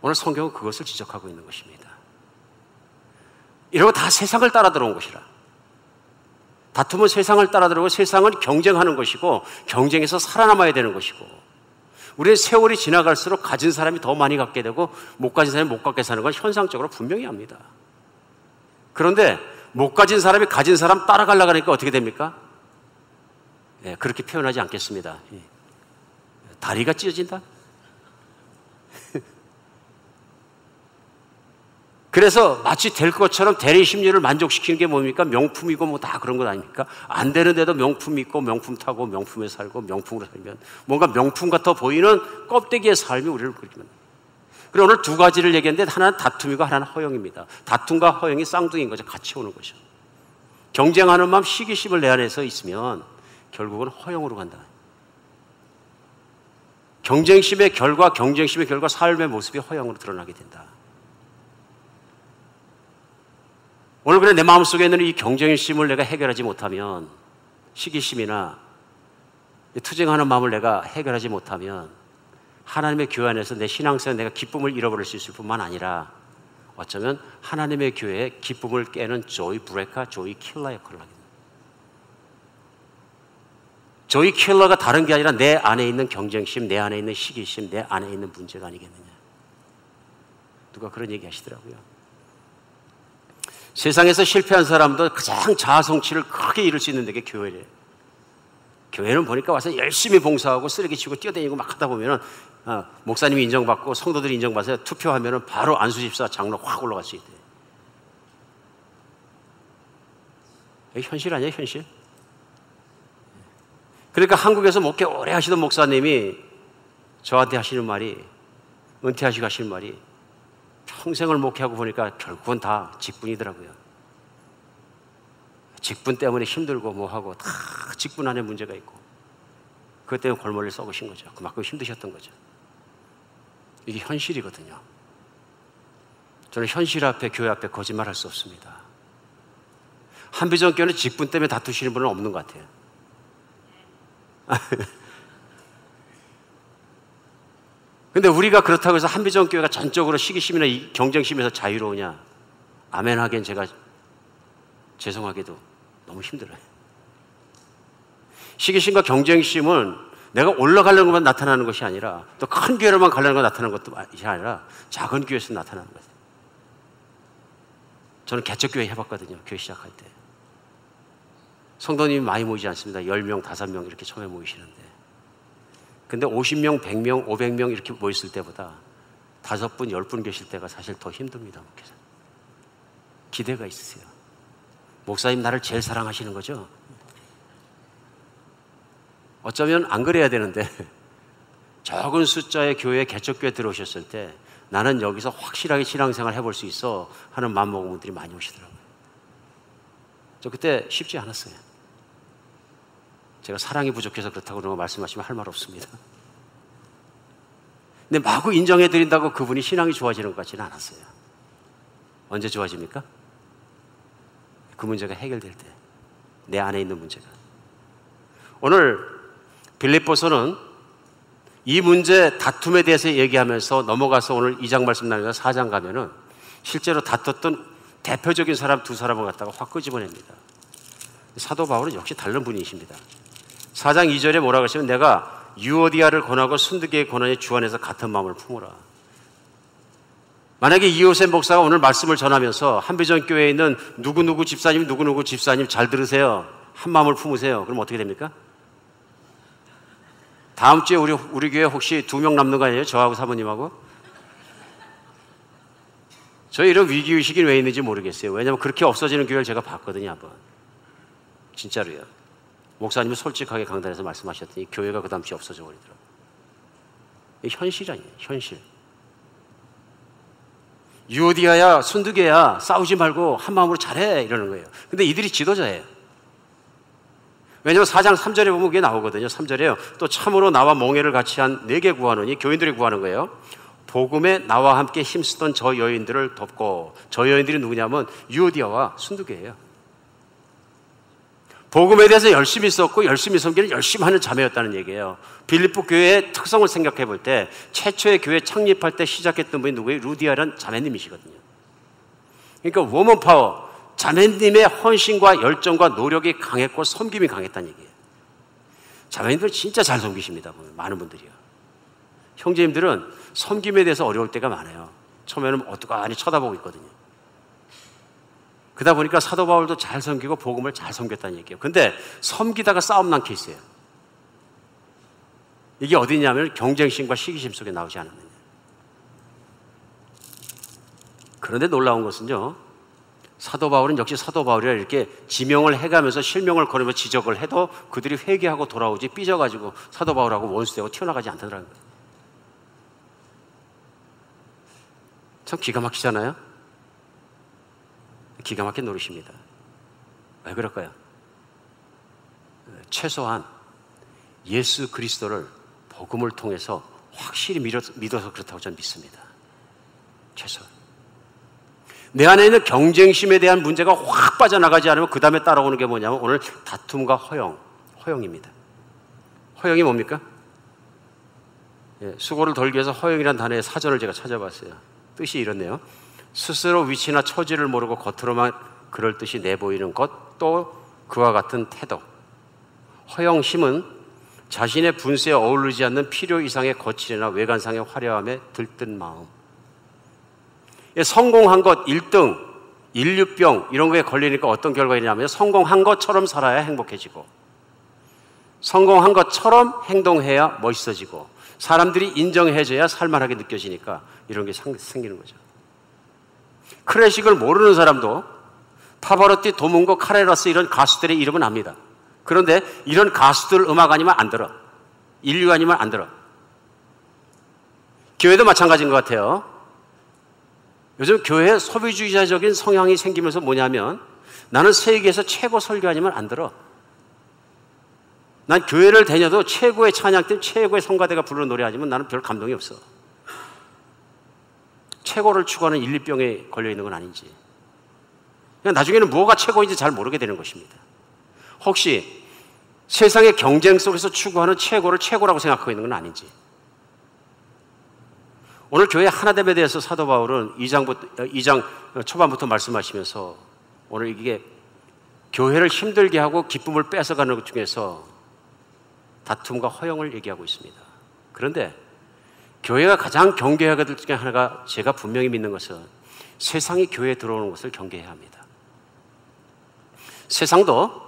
오늘 성경은 그것을 지적하고 있는 것입니다. 이러고 다 세상을 따라 들어온 것이라. 다툼은 세상을 따라 들어오고 세상은 경쟁하는 것이고 경쟁에서 살아남아야 되는 것이고, 우리의 세월이 지나갈수록 가진 사람이 더 많이 갖게 되고 못 가진 사람이 못 갖게 사는 건 현상적으로 분명히 합니다. 그런데 못 가진 사람이 가진 사람 따라가려고 하니까 어떻게 됩니까? 예, 그렇게 표현하지 않겠습니다. 다리가 찢어진다? 그래서 마치 될 것처럼 대리 심리를 만족시키는 게 뭡니까? 명품이고 뭐 다 그런 것 아닙니까? 안 되는데도 명품 있고 명품 타고 명품에 살고 명품으로 살면 뭔가 명품 같아 보이는 껍데기의 삶이 우리를 그리면. 그리고 오늘 두 가지를 얘기했는데 하나는 다툼이고 하나는 허영입니다. 다툼과 허영이 쌍둥이인 거죠. 같이 오는 거죠. 경쟁하는 마음, 시기심을 내 안에서 있으면 결국은 허영으로 간다. 경쟁심의 결과 삶의 모습이 허영으로 드러나게 된다. 오늘 그래 내 마음속에 있는 이 경쟁심을 내가 해결하지 못하면, 시기심이나 투쟁하는 마음을 내가 해결하지 못하면 하나님의 교회 안에서 내 신앙생활에 내가 기쁨을 잃어버릴 수 있을 뿐만 아니라 어쩌면 하나님의 교회에 기쁨을 깨는 조이 브레이커, 조이 킬러 역할을 하게 됩니다. 조이 킬러가 다른 게 아니라 내 안에 있는 경쟁심, 내 안에 있는 시기심, 내 안에 있는 문제가 아니겠느냐. 누가 그런 얘기 하시더라고요. 세상에서 실패한 사람도 가장 자아성취를 크게 이룰 수 있는 데가 교회래요. 교회는 보니까 와서 열심히 봉사하고 쓰레기 치고 뛰어다니고 막 하다 보면은 목사님이 인정받고 성도들이 인정받아서 투표하면은 바로 안수집사 장로 확 올라갈 수 있대. 이게 현실 아니에요, 현실? 그러니까 한국에서 목회 오래 하시던 목사님이 저한테 하시는 말이, 은퇴하시고 하시는 말이, 평생을 목회하고 보니까 결국은 다 직분이더라고요. 직분 때문에 힘들고 뭐하고 다 직분 안에 문제가 있고 그것 때문에 골머리를 썩으신 거죠. 그만큼 힘드셨던 거죠. 이게 현실이거든요. 저는 현실 앞에, 교회 앞에 거짓말할 수 없습니다. 한비전교회는 직분 때문에 다투시는 분은 없는 것 같아요. 근데 우리가 그렇다고 해서 한비전교회가 전적으로 시기심이나 경쟁심에서 자유로우냐? 아멘 하기엔 제가 죄송하게도 너무 힘들어요. 시기심과 경쟁심은 내가 올라가려는 것만 나타나는 것이 아니라, 또 큰 교회로만 가려는 것 나타나는 것도 아니라 작은 교회에서 나타나는 거예요. 저는 개척교회 해봤거든요. 교회 시작할 때 성도님이 많이 모이지 않습니다. 10명, 5명 이렇게 처음에 모이시는데, 근데 50명, 100명, 500명 이렇게 모였을 때보다 5분, 10분 계실 때가 사실 더 힘듭니다. 목회자. 기대가 있으세요. 목사님 나를 제일 사랑하시는 거죠? 어쩌면 안 그래야 되는데 적은 숫자의 교회에 개척교회 들어오셨을 때 나는 여기서 확실하게 신앙생활 해볼 수 있어 하는 마음먹은 분들이 많이 오시더라고요. 저 그때 쉽지 않았어요. 제가 사랑이 부족해서 그렇다고 그런 거 말씀하시면 할 말 없습니다. 근데 마구 인정해드린다고 그분이 신앙이 좋아지는 것 같지는 않았어요. 언제 좋아집니까? 그 문제가 해결될 때, 내 안에 있는 문제가. 오늘 빌립보서는 이 문제 다툼에 대해서 얘기하면서 넘어가서 오늘 2장 말씀 나누면서 4장 가면은 실제로 다퉜던 대표적인 사람 두 사람을 갖다가 확 끄집어냅니다. 사도 바울은 역시 다른 분이십니다. 4장 2절에 뭐라고 하시면 내가 유오디아를 권하고 순두개의 권하니 주 안에서 같은 마음을 품으라. 만약에 이호셉 목사가 오늘 말씀을 전하면서 한비전 교회에 있는 누구누구 집사님 누구누구 집사님 잘 들으세요, 한 마음을 품으세요. 그럼 어떻게 됩니까? 다음 주에 우리 교회 혹시 2명 남는 거 아니에요? 저하고 사모님하고? 저 이런 위기의식이 왜 있는지 모르겠어요. 왜냐하면 그렇게 없어지는 교회를 제가 봤거든요, 한번. 진짜로요. 목사님은 솔직하게 강단에서 말씀하셨더니 교회가 그 다음 주에 없어져 버리더라고요. 이게 현실 아니에요, 현실. 유오디아야 순두개야 싸우지 말고 한 마음으로 잘해 이러는 거예요. 근데 이들이 지도자예요. 왜냐하면 4장 3절에 보면 그게 나오거든요. 3절에요. 또 참으로 나와 몽회를 같이 한 내게 구하노니, 교인들이 구하는 거예요. 복음에 나와 함께 힘쓰던 저 여인들을 돕고, 저 여인들이 누구냐면 유오디아와 순두개예요. 복음에 대해서 열심히 썼고 열심히 섬기는 열심히 하는 자매였다는 얘기예요. 빌립보 교회의 특성을 생각해 볼 때 최초의 교회 창립할 때 시작했던 분이 누구예요? 루디아라는 자매님이시거든요. 그러니까 워먼 파워, 자매님의 헌신과 열정과 노력이 강했고 섬김이 강했다는 얘기예요. 자매님들 진짜 잘 섬기십니다. 많은 분들이요. 형제님들은 섬김에 대해서 어려울 때가 많아요. 처음에는 어떡하니 쳐다보고 있거든요. 그러다 보니까 사도 바울도 잘 섬기고 복음을 잘 섬겼다는 얘기예요. 근데 섬기다가 싸움 난 케이스예요. 이게 어디냐면 경쟁심과 시기심 속에 나오지 않았느냐. 그런데 놀라운 것은요, 사도 바울은 역시 사도 바울이라 이렇게 지명을 해가면서 실명을 거르면서 지적을 해도 그들이 회개하고 돌아오지 삐져가지고 사도 바울하고 원수되고 튀어나가지 않더라는 거예요. 참 기가 막히잖아요. 기가 막힌 노릇입니다. 왜 그럴까요? 최소한 예수 그리스도를 복음을 통해서 확실히 믿어서 그렇다고 저는 믿습니다. 최소한. 내 안에 있는 경쟁심에 대한 문제가 확 빠져나가지 않으면 그 다음에 따라오는 게 뭐냐면 오늘 다툼과 허영입니다. 허영이 뭡니까? 수고를 덜기 위해서 허영이라는 단어의 사전을 제가 찾아봤어요. 뜻이 이렇네요. 스스로 위치나 처지를 모르고 겉으로만 그럴 듯이 내보이는 것, 또 그와 같은 태도. 허영심은 자신의 분수에 어울리지 않는 필요 이상의 거칠이나 외관상의 화려함에 들뜬 마음. 성공한 것, 1등, 인류병 이런 거에 걸리니까 어떤 결과가 있냐면 성공한 것처럼 살아야 행복해지고, 성공한 것처럼 행동해야 멋있어지고, 사람들이 인정해줘야 살만하게 느껴지니까 이런 게 생기는 거죠. 클래식을 모르는 사람도 파바로티, 도문고, 카레라스 이런 가수들의 이름은 압니다. 그런데 이런 가수들 음악 아니면 안 들어. 인류 아니면 안 들어. 교회도 마찬가지인 것 같아요. 요즘 교회에 소비주의자적인 성향이 생기면서 뭐냐면 나는 세계에서 최고 설교 아니면 안 들어. 난 교회를 다녀도 최고의 찬양팀, 최고의 성가대가 부르는 노래 아니면 나는 별 감동이 없어. 최고를 추구하는 인류병에 걸려있는 건 아닌지, 그냥 나중에는 뭐가 최고인지 잘 모르게 되는 것입니다. 혹시 세상의 경쟁 속에서 추구하는 최고를 최고라고 생각하고 있는 건 아닌지. 오늘 교회 하나됨에 대해서 사도 바울은 2장 초반부터 말씀하시면서 오늘 이게 교회를 힘들게 하고 기쁨을 뺏어가는 것 중에서 다툼과 허영을 얘기하고 있습니다. 그런데 교회가 가장 경계해야 될 중에 하나가, 제가 분명히 믿는 것은 세상이 교회에 들어오는 것을 경계해야 합니다. 세상도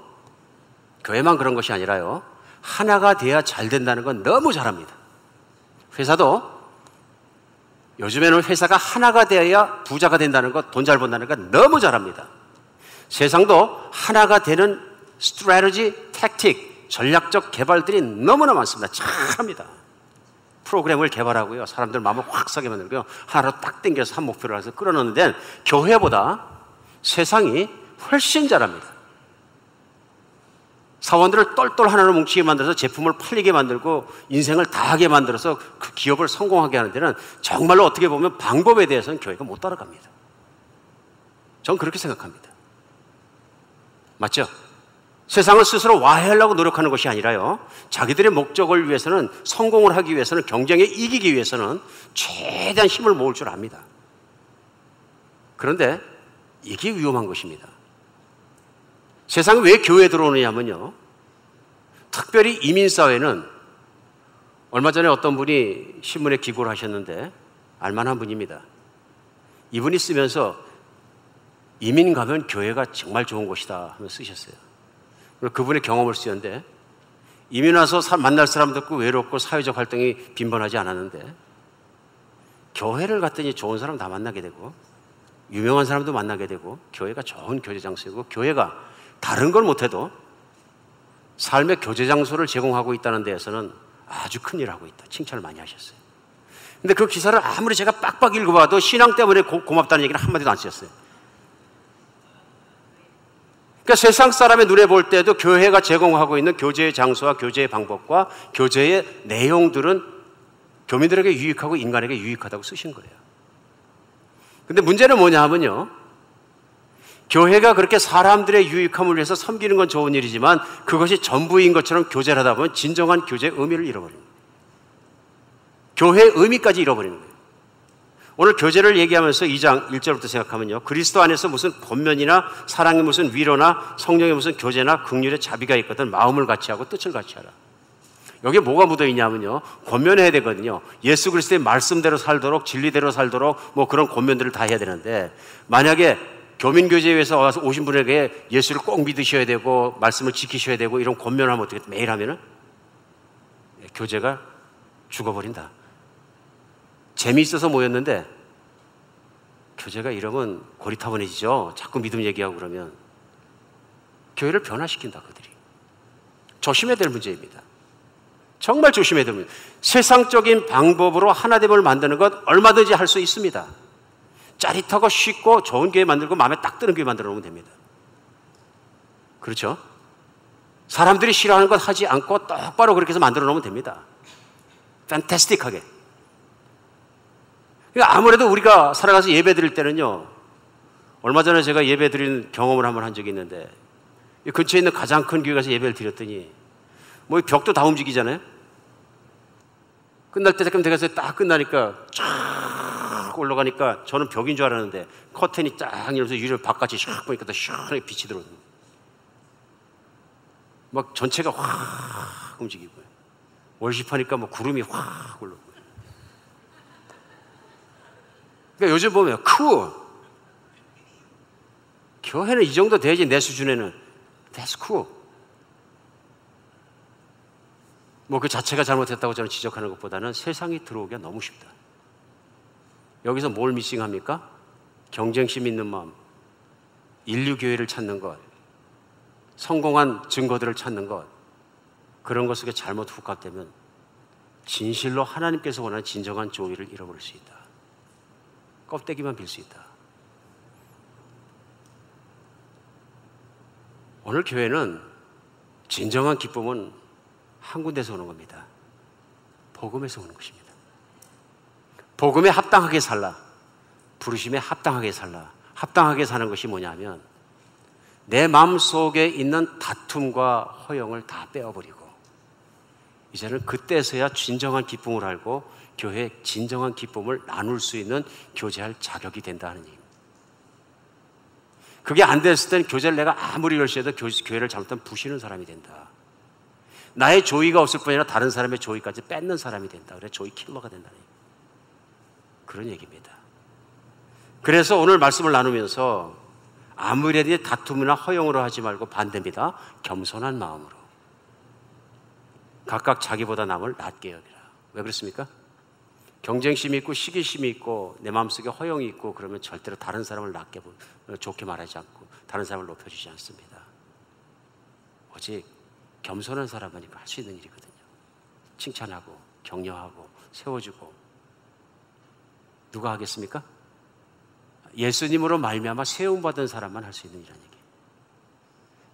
교회만 그런 것이 아니라요, 하나가 돼야 잘 된다는 건 너무 잘합니다. 회사도 요즘에는 회사가 하나가 돼야 부자가 된다는 것, 돈 잘 번다는 건 너무 잘합니다. 세상도 하나가 되는 스트래티지, 택틱, 전략적 개발들이 너무나 많습니다. 잘합니다. 프로그램을 개발하고요. 사람들 마음을 확 서게 만들고요. 하나로 딱 당겨서 한 목표를 해서 끌어넣는 데는 교회보다 세상이 훨씬 잘합니다. 사원들을 똘똘 하나로 뭉치게 만들어서 제품을 팔리게 만들고 인생을 다하게 만들어서 그 기업을 성공하게 하는 데는 정말로 어떻게 보면 방법에 대해서는 교회가 못 따라갑니다. 저는 그렇게 생각합니다. 맞죠? 세상을 스스로 와해하려고 노력하는 것이 아니라요, 자기들의 목적을 위해서는, 성공을 하기 위해서는, 경쟁에 이기기 위해서는 최대한 힘을 모을 줄 압니다. 그런데 이게 위험한 것입니다. 세상에 왜 교회에 들어오느냐면요, 특별히 이민사회는, 얼마 전에 어떤 분이 신문에 기고를 하셨는데 알만한 분입니다. 이분이 쓰면서 이민 가면 교회가 정말 좋은 곳이다 하며 쓰셨어요. 그분의 경험을 쓰였는데, 이민 와서 만날 사람도 없고 외롭고 사회적 활동이 빈번하지 않았는데 교회를 갔더니 좋은 사람 다 만나게 되고 유명한 사람도 만나게 되고 교회가 좋은 교제 장소이고, 교회가 다른 걸 못해도 삶의 교제 장소를 제공하고 있다는 데에서는 아주 큰일을 하고 있다, 칭찬을 많이 하셨어요. 근데 그 기사를 아무리 제가 빡빡 읽어봐도 신앙 때문에 고맙다는 얘기는 한마디도 안 쓰셨어요. 그러니까 세상 사람의 눈에 볼 때도 교회가 제공하고 있는 교제의 장소와 교제의 방법과 교제의 내용들은 교민들에게 유익하고 인간에게 유익하다고 쓰신 거예요. 근데 문제는 뭐냐 하면요, 교회가 그렇게 사람들의 유익함을 위해서 섬기는 건 좋은 일이지만 그것이 전부인 것처럼 교제를 하다 보면 진정한 교제의 의미를 잃어버립니다. 교회의 의미까지 잃어버리는 거예요. 오늘 교제를 얘기하면서 2장 1절부터 생각하면요, 그리스도 안에서 무슨 권면이나 사랑의 무슨 위로나 성령의 무슨 교제나 긍휼의 자비가 있거든 마음을 같이 하고 뜻을 같이 하라. 여기에 뭐가 묻어 있냐면요, 권면해야 되거든요. 예수 그리스도의 말씀대로 살도록, 진리대로 살도록 뭐 그런 권면들을 다 해야 되는데, 만약에 교민교제에서 와서 오신 분에게 예수를 꼭 믿으셔야 되고 말씀을 지키셔야 되고 이런 권면을 하면 어떻게 매일 하면은 교제가 죽어버린다. 재미있어서 모였는데 교제가 이러면 고리타분해지죠. 자꾸 믿음 얘기하고 그러면 교회를 변화시킨다. 그들이 조심해야 될 문제입니다. 정말 조심해야 될 문제. 세상적인 방법으로 하나됨을 만드는 것 얼마든지 할 수 있습니다. 짜릿하고 쉽고 좋은 교회 만들고 마음에 딱 드는 교회 만들어 놓으면 됩니다. 그렇죠? 사람들이 싫어하는 것 하지 않고 똑바로 그렇게 해서 만들어 놓으면 됩니다. 판타스틱하게. 아무래도 우리가 살아가서 예배 드릴 때는요, 얼마 전에 제가 예배 드리는 경험을 한번 한 적이 있는데, 이 근처에 있는 가장 큰 교회 가서 예배를 드렸더니 뭐 벽도 다 움직이잖아요. 끝날 때 잠깐 돼가서 딱 끝나니까 쫙 올라가니까 저는 벽인 줄 알았는데 커튼이 쫙 열려서 유리를 바깥이 샥 보니까 더 시원하게 빛이 들어오는 거예요. 막 전체가 확 움직이고요. 월십하니까 뭐 구름이 확 올라오고. 그러니까 요즘 보면 교회는 이 정도 돼야지. 내 수준에는 that's cool. 뭐 그 자체가 잘못했다고 저는 지적하는 것보다는 세상이 들어오기가 너무 쉽다. 여기서 뭘 미싱합니까? 경쟁심 있는 마음, 인류교회를 찾는 것, 성공한 증거들을 찾는 것, 그런 것 속에 잘못 훅각되면 진실로 하나님께서 원하는 진정한 조의를 잃어버릴 수 있다. 껍데기만 빌 수 있다. 오늘 교회는 진정한 기쁨은 한 군데서 오는 겁니다. 복음에서 오는 것입니다. 복음에 합당하게 살라, 부르심에 합당하게 살라. 합당하게 사는 것이 뭐냐면 내 마음속에 있는 다툼과 허영을 다 빼어버리고 이제는 그때서야 진정한 기쁨을 알고 교회의 진정한 기쁨을 나눌 수 있는 교제할 자격이 된다는 얘기입니다. 그게 안 됐을 때는 교제를 내가 아무리 열심히 해도 교회를 잘못하면 부시는 사람이 된다. 나의 조의가 없을 뿐 아니라 다른 사람의 조의까지 뺏는 사람이 된다. 그래서 조의 킬러가 된다는 얘기입니다. 그런 얘기입니다. 그래서 오늘 말씀을 나누면서 아무리 다툼이나 허용으로 하지 말고 반대입니다. 겸손한 마음으로 각각 자기보다 남을 낮게 여기라. 왜 그렇습니까? 경쟁심이 있고 시기심이 있고 내 마음속에 허용이 있고 그러면 절대로 다른 사람을 좋게 말하지 않고 다른 사람을 높여주지 않습니다. 오직 겸손한 사람만이 할 수 있는 일이거든요. 칭찬하고 격려하고 세워주고. 누가 하겠습니까? 예수님으로 말미암아 세움받은 사람만 할 수 있는 일이라는 얘기예요.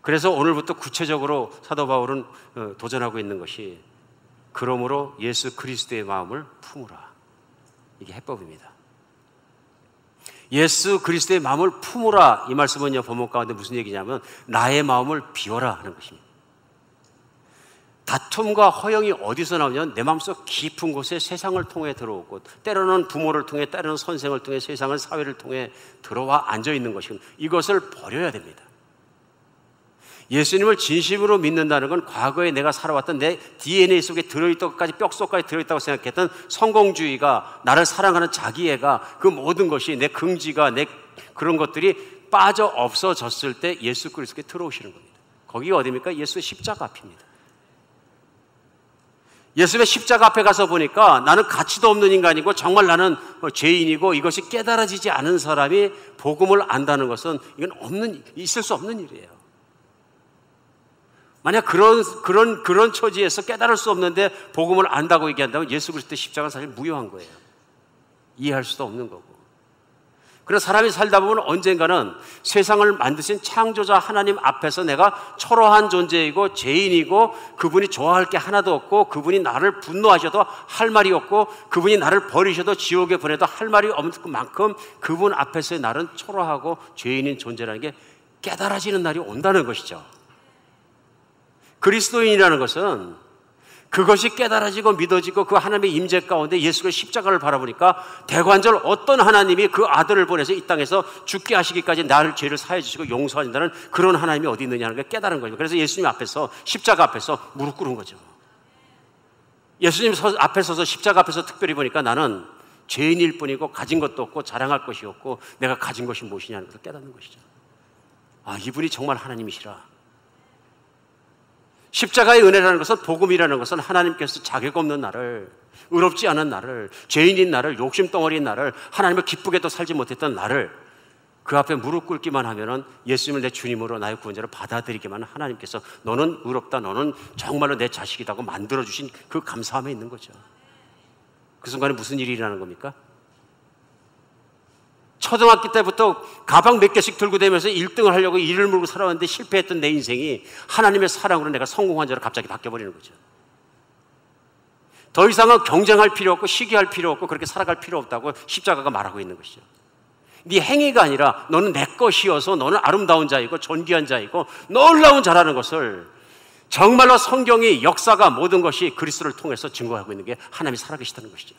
그래서 오늘부터 구체적으로 사도 바울은 도전하고 있는 것이, 그러므로 예수 그리스도의 마음을 품으라. 이게 해법입니다. 예수 그리스도의 마음을 품으라. 이 말씀은요, 본문 가운데 무슨 얘기냐면 나의 마음을 비워라 하는 것입니다. 다툼과 허영이 어디서 나오냐면 내 마음속 깊은 곳에 세상을 통해 들어오고, 때로는 부모를 통해, 때로는 선생을 통해, 세상을, 사회를 통해 들어와 앉아있는 것이고, 이것을 버려야 됩니다. 예수님을 진심으로 믿는다는 건 과거에 내가 살아왔던 내 DNA 속에 들어있던 것까지, 뼛속까지 들어있다고 생각했던 성공주의가, 나를 사랑하는 자기애가, 그 모든 것이, 내 긍지가, 내 그런 것들이 빠져 없어졌을 때 예수 그리스도께 들어오시는 겁니다. 거기가 어디입니까? 예수의 십자가 앞입니다. 예수의 십자가 앞에 가서 보니까 나는 가치도 없는 인간이고 정말 나는 죄인이고, 이것이 깨달아지지 않은 사람이 복음을 안다는 것은 이건 있을 수 없는 일이에요. 만약 그런 처지에서 깨달을 수 없는데 복음을 안다고 얘기한다면 예수 그리스도의 십자가는 사실 무효한 거예요. 이해할 수도 없는 거고. 그래서 사람이 살다 보면 언젠가는 세상을 만드신 창조자 하나님 앞에서 내가 초라한 존재이고 죄인이고, 그분이 좋아할 게 하나도 없고, 그분이 나를 분노하셔도 할 말이 없고, 그분이 나를 버리셔도 지옥에 보내도 할 말이 없는 만큼 그분 앞에서의 나는 초라하고 죄인인 존재라는 게 깨달아지는 날이 온다는 것이죠. 그리스도인이라는 것은 그것이 깨달아지고 믿어지고, 그 하나님의 임재 가운데 예수의 십자가를 바라보니까 대관절 어떤 하나님이 그 아들을 보내서 이 땅에서 죽게 하시기까지 나를 죄를 사해 주시고 용서하신다는 그런 하나님이 어디 있느냐는 걸 깨달은 거죠. 그래서 예수님 앞에서, 십자가 앞에서 무릎 꿇은 거죠. 예수님 앞에 서서 십자가 앞에서 특별히 보니까 나는 죄인일 뿐이고 가진 것도 없고 자랑할 것이 없고 내가 가진 것이 무엇이냐는 것을 깨닫는 것이죠. 아, 이분이 정말 하나님이시라. 십자가의 은혜라는 것은, 복음이라는 것은 하나님께서 자격 없는 나를, 의롭지 않은 나를, 죄인인 나를, 욕심덩어리인 나를, 하나님을 기쁘게도 살지 못했던 나를 그 앞에 무릎 꿇기만 하면은, 예수님을 내 주님으로 나의 구원자로 받아들이기만 하면 하나님께서 너는 의롭다, 너는 정말로 내 자식이라고 만들어주신 그 감사함에 있는 거죠. 그 순간에 무슨 일이 일어나는 겁니까? 초등학교 때부터 가방 몇 개씩 들고 다니면서 1등을 하려고 이를 물고 살아왔는데 실패했던 내 인생이 하나님의 사랑으로 내가 성공한 자로 갑자기 바뀌어버리는 거죠. 더 이상은 경쟁할 필요 없고 시기할 필요 없고 그렇게 살아갈 필요 없다고 십자가가 말하고 있는 것이죠. 네 행위가 아니라 너는 내 것이어서 너는 아름다운 자이고 존귀한 자이고 놀라운 자라는 것을, 정말로 성경이, 역사가, 모든 것이 그리스도를 통해서 증거하고 있는 게 하나님이 살아계시다는 것이죠.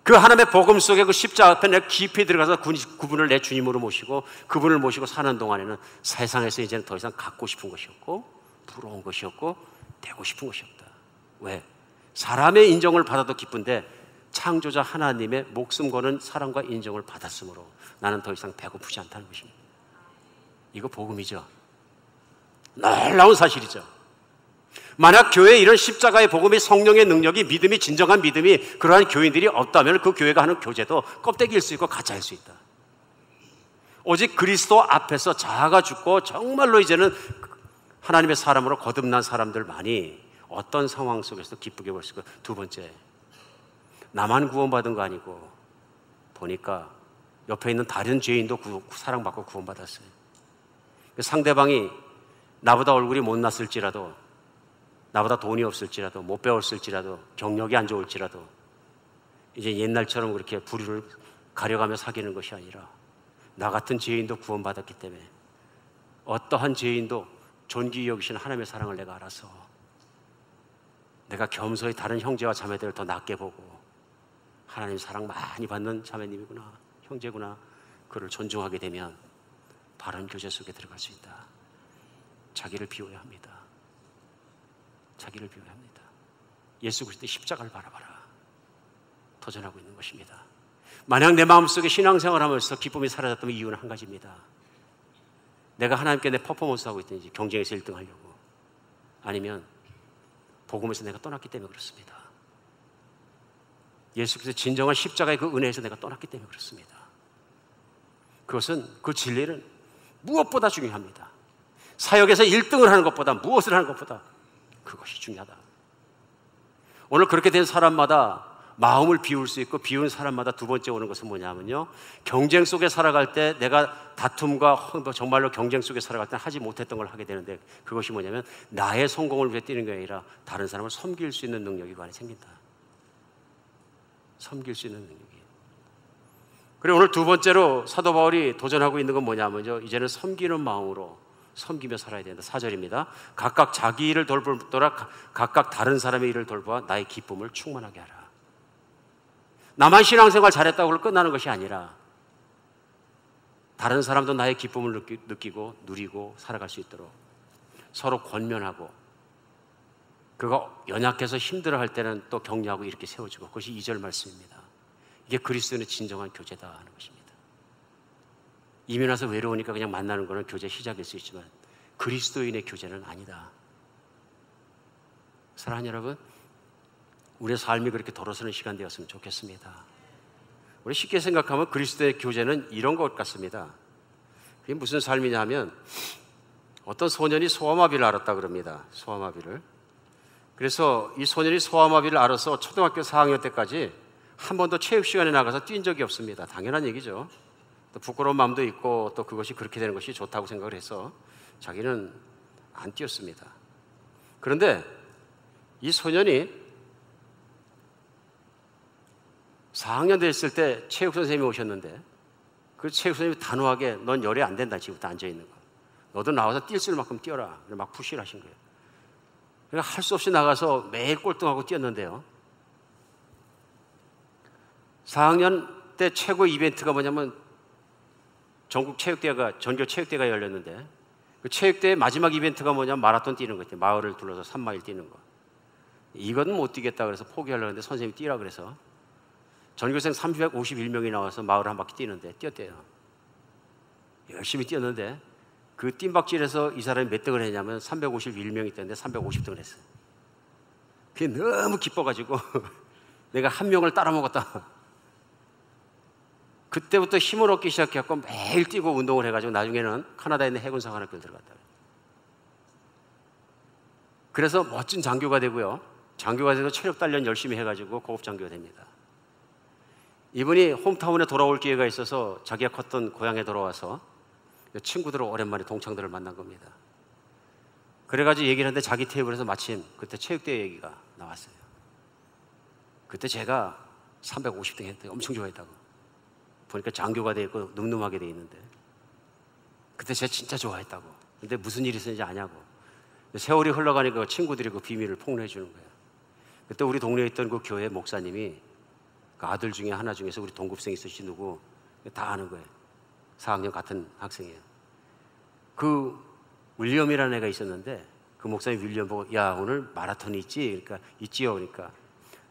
그 하나님의 복음 속에 그 십자가 앞에 내가 깊이 들어가서 그분을 내 주님으로 모시고 그분을 모시고 사는 동안에는 세상에서 이제는 더 이상 갖고 싶은 것이 없고 부러운 것이 없고 되고 싶은 것이 없다. 왜? 사람의 인정을 받아도 기쁜데 창조자 하나님의 목숨 거는 사랑과 인정을 받았으므로 나는 더 이상 배고프지 않다는 것입니다. 이거 복음이죠. 놀라운 사실이죠. 만약 교회에 이런 십자가의 복음이, 성령의 능력이, 믿음이, 진정한 믿음이, 그러한 교인들이 없다면 그 교회가 하는 교제도 껍데기일 수 있고 가짜일 수 있다. 오직 그리스도 앞에서 자아가 죽고 정말로 이제는 하나님의 사람으로 거듭난 사람들만이 어떤 상황 속에서도 기쁘게 볼 수 있고, 두 번째, 나만 구원받은 거 아니고 보니까 옆에 있는 다른 죄인도 사랑받고 구원받았어요. 상대방이 나보다 얼굴이 못났을지라도, 나보다 돈이 없을지라도, 못 배웠을지라도, 경력이 안 좋을지라도 이제 옛날처럼 그렇게 부류를 가려가며 사귀는 것이 아니라, 나 같은 죄인도 구원받았기 때문에 어떠한 죄인도 존귀히 여기신 하나님의 사랑을 내가 알아서 내가 겸손히 다른 형제와 자매들을 더 낮게 보고, 하나님 사랑 많이 받는 자매님이구나, 형제구나, 그를 존중하게 되면 바른 교제 속에 들어갈 수 있다. 자기를 비워야 합니다. 자기를 비워야 합니다. 예수 그리스도의 십자가를 바라봐라. 도전하고 있는 것입니다. 만약 내 마음속에 신앙생활을 하면서 기쁨이 사라졌다면 이유는 한 가지입니다. 내가 하나님께 내 퍼포먼스 하고 있든지, 경쟁에서 1등 하려고, 아니면 복음에서 내가 떠났기 때문에 그렇습니다. 예수 그리스도의 진정한 십자가의 그 은혜에서 내가 떠났기 때문에 그렇습니다. 그것은, 그 진리는 무엇보다 중요합니다. 사역에서 1등을 하는 것보다, 무엇을 하는 것보다 그것이 중요하다. 오늘 그렇게 된 사람마다 마음을 비울 수 있고, 비우는 사람마다 두 번째 오는 것은 뭐냐면요, 경쟁 속에 살아갈 때 내가 다툼과 정말로 경쟁 속에 살아갈 때 하지 못했던 걸 하게 되는데, 그것이 뭐냐면 나의 성공을 위해 뛰는 게 아니라 다른 사람을 섬길 수 있는 능력이 그 안에 생긴다. 섬길 수 있는 능력이. 그리고 오늘 두 번째로 사도 바울이 도전하고 있는 건 뭐냐면요, 이제는 섬기는 마음으로 섬기며 살아야 된다. 4절입니다. 각각 자기 일을 돌보더라 각각 다른 사람의 일을 돌보아 나의 기쁨을 충만하게 하라. 나만 신앙생활 잘했다고 그걸 끝나는 것이 아니라 다른 사람도 나의 기쁨을 느끼고 누리고 살아갈 수 있도록 서로 권면하고, 그가 연약해서 힘들어할 때는 또 격려하고 이렇게 세워주고, 그것이 2절 말씀입니다. 이게 그리스도인의 진정한 교제다 하는 것입니다. 이미 나서 외로우니까 그냥 만나는 것은 교제 시작일 수 있지만 그리스도인의 교제는 아니다. 사랑하는 여러분, 우리의 삶이 그렇게 돌아서는 시간 되었으면 좋겠습니다. 우리 쉽게 생각하면 그리스도의 교제는 이런 것 같습니다. 그게 무슨 삶이냐 하면, 어떤 소년이 소아마비를 앓았다 그럽니다. 소아마비를. 그래서 이 소년이 소아마비를 앓아서 초등학교 4학년 때까지 한 번도 체육 시간에 나가서 뛴 적이 없습니다. 당연한 얘기죠. 또 부끄러운 마음도 있고, 또 그것이 그렇게 되는 것이 좋다고 생각을 해서 자기는 안 뛰었습니다. 그런데 이 소년이 4학년 됐을 때 체육 선생님이 오셨는데, 그 체육 선생님이 단호하게 넌 열이 안 된다, 지금부터 앉아있는 거. 너도 나와서 뛸 수 있는 만큼 뛰어라. 막 푸시를 하신 거예요. 그러니까 할 수 없이 나가서 매일 꼴등하고 뛰었는데요, 4학년 때 최고 이벤트가 뭐냐면 전국 체육대회가, 전교 체육대회가 열렸는데, 그 체육대회 마지막 이벤트가 뭐냐면 마라톤 뛰는 거예요. 마을을 둘러서 3마일 뛰는 거. 이건 못 뛰겠다 그래서 포기하려고 했는데 선생님이 뛰라 그래서 전교생 351명이 나와서 마을 한 바퀴 뛰는데 뛰었대요. 열심히 뛰었는데 그 뜀박질에서 이 사람이 몇 등을 했냐면 351명이 뛰었는데 350등을 했어요. 그게 너무 기뻐가지고 내가 한 명을 따라먹었다. 그때부터 힘을 얻기 시작해서 매일 뛰고 운동을 해가지고 나중에는 카나다에 있는 해군사관학교를 들어갔다. 그래서 멋진 장교가 되고요, 장교가 돼서 체력 단련 열심히 해가지고 고급 장교가 됩니다. 이분이 홈타운에 돌아올 기회가 있어서 자기가 컸던 고향에 돌아와서 친구들을 오랜만에 동창들을 만난 겁니다. 그래가지고 얘기를 하는데 자기 테이블에서 마침 그때 체육대회 얘기가 나왔어요. 그때 제가 350등 했대요. 엄청 좋아했다고. 보니까 장교가 돼 있고 늠름하게 돼 있는데, 그때 제가 진짜 좋아했다고. 근데 무슨 일이 있었는지 아냐고. 세월이 흘러가니까 친구들이 그 비밀을 폭로해 주는 거예요. 그때 우리 동네에 있던 그 교회 목사님이 그 아들 중에 하나 중에서 우리 동급생 있으시 누구 다 아는 거예요. 4학년 같은 학생이에요. 그 윌리엄이라는 애가 있었는데, 그 목사님 윌리엄 보고 야 오늘 마라톤이 있지? 그러니까 있지요. 그러니까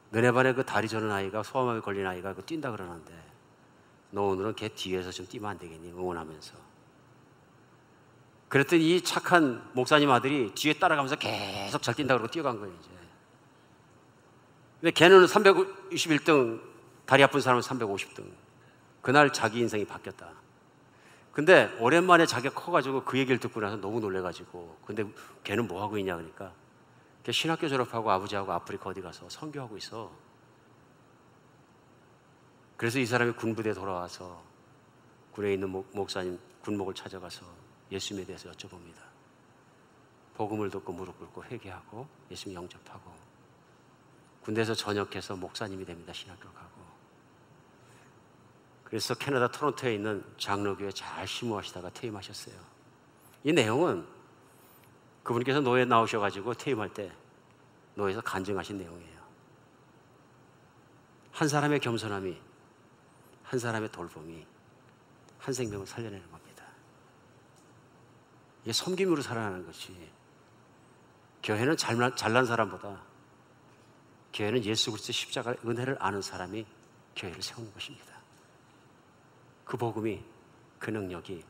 너네 반에 그 다리 저는 아이가, 소아마비 걸린 아이가 그 뛴다 그러는데 너 오늘은 걔 뒤에서 좀 뛰면 안 되겠니? 응원하면서. 그랬더니 이 착한 목사님 아들이 뒤에 따라가면서 계속 잘 뛴다 그러고 뛰어간 거예요. 이제. 근데 걔는 321등, 다리 아픈 사람은 350등. 그날 자기 인생이 바뀌었다. 근데 오랜만에 자기가 커가지고 그 얘기를 듣고 나서 너무 놀래가지고, 근데 걔는 뭐 하고 있냐 그러니까 걔 신학교 졸업하고 아버지하고 아프리카 어디 가서 선교하고 있어. 그래서 이 사람이 군부대에 돌아와서 군에 있는 목사님 군목을 찾아가서 예수님에 대해서 여쭤봅니다. 복음을 듣고 무릎 꿇고 회개하고 예수님 영접하고 군대에서 전역해서 목사님이 됩니다. 신학교 가고. 그래서 캐나다 토론토에 있는 장로교회 잘 심호하시다가 퇴임하셨어요. 이 내용은 그분께서 노예에 나오셔가지고 퇴임할 때 노예에서 간증하신 내용이에요. 한 사람의 겸손함이, 한 사람의 돌봄이 한 생명을 살려내는 겁니다. 이게 섬김으로 살아나는 것이, 교회는 잘난 사람보다 교회는 예수 그리스도의 십자가의 은혜를 아는 사람이 교회를 세우는 것입니다. 그 복음이, 그 능력이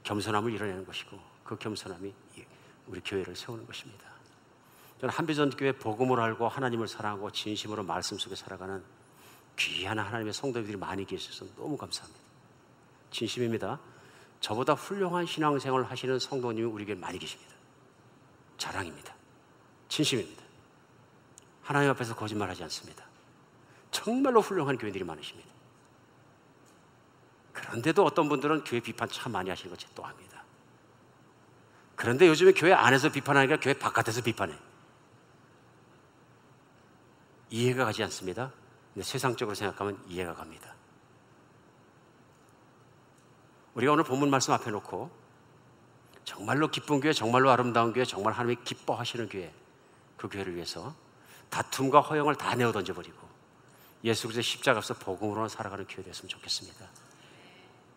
겸손함을 이뤄내는 것이고, 그 겸손함이 우리 교회를 세우는 것입니다. 저는 한비전교회 복음을 알고 하나님을 사랑하고 진심으로 말씀 속에 살아가는 귀한 하나님의 성도들이 많이 계셔서 너무 감사합니다. 진심입니다. 저보다 훌륭한 신앙생활을 하시는 성도님이 우리에게 많이 계십니다. 자랑입니다. 진심입니다. 하나님 앞에서 거짓말하지 않습니다. 정말로 훌륭한 교인들이 많으십니다. 그런데도 어떤 분들은 교회 비판 참 많이 하시는 거 제가 또 압니다. 그런데 요즘에 교회 안에서 비판하니까 교회 바깥에서 비판해. 이해가 가지 않습니다. 근데 세상적으로 생각하면 이해가 갑니다. 우리가 오늘 본문 말씀 앞에 놓고 정말로 기쁜 교회, 정말로 아름다운 교회, 정말 하나님이 기뻐하시는 교회, 그 교회를 위해서 다툼과 허영을 다 내어 던져버리고 예수 그리스도의 십자가 앞에서 복음으로 살아가는 교회 됐으면 좋겠습니다.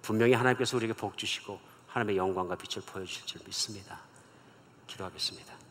분명히 하나님께서 우리에게 복 주시고 하나님의 영광과 빛을 보여주실 줄 믿습니다. 기도하겠습니다.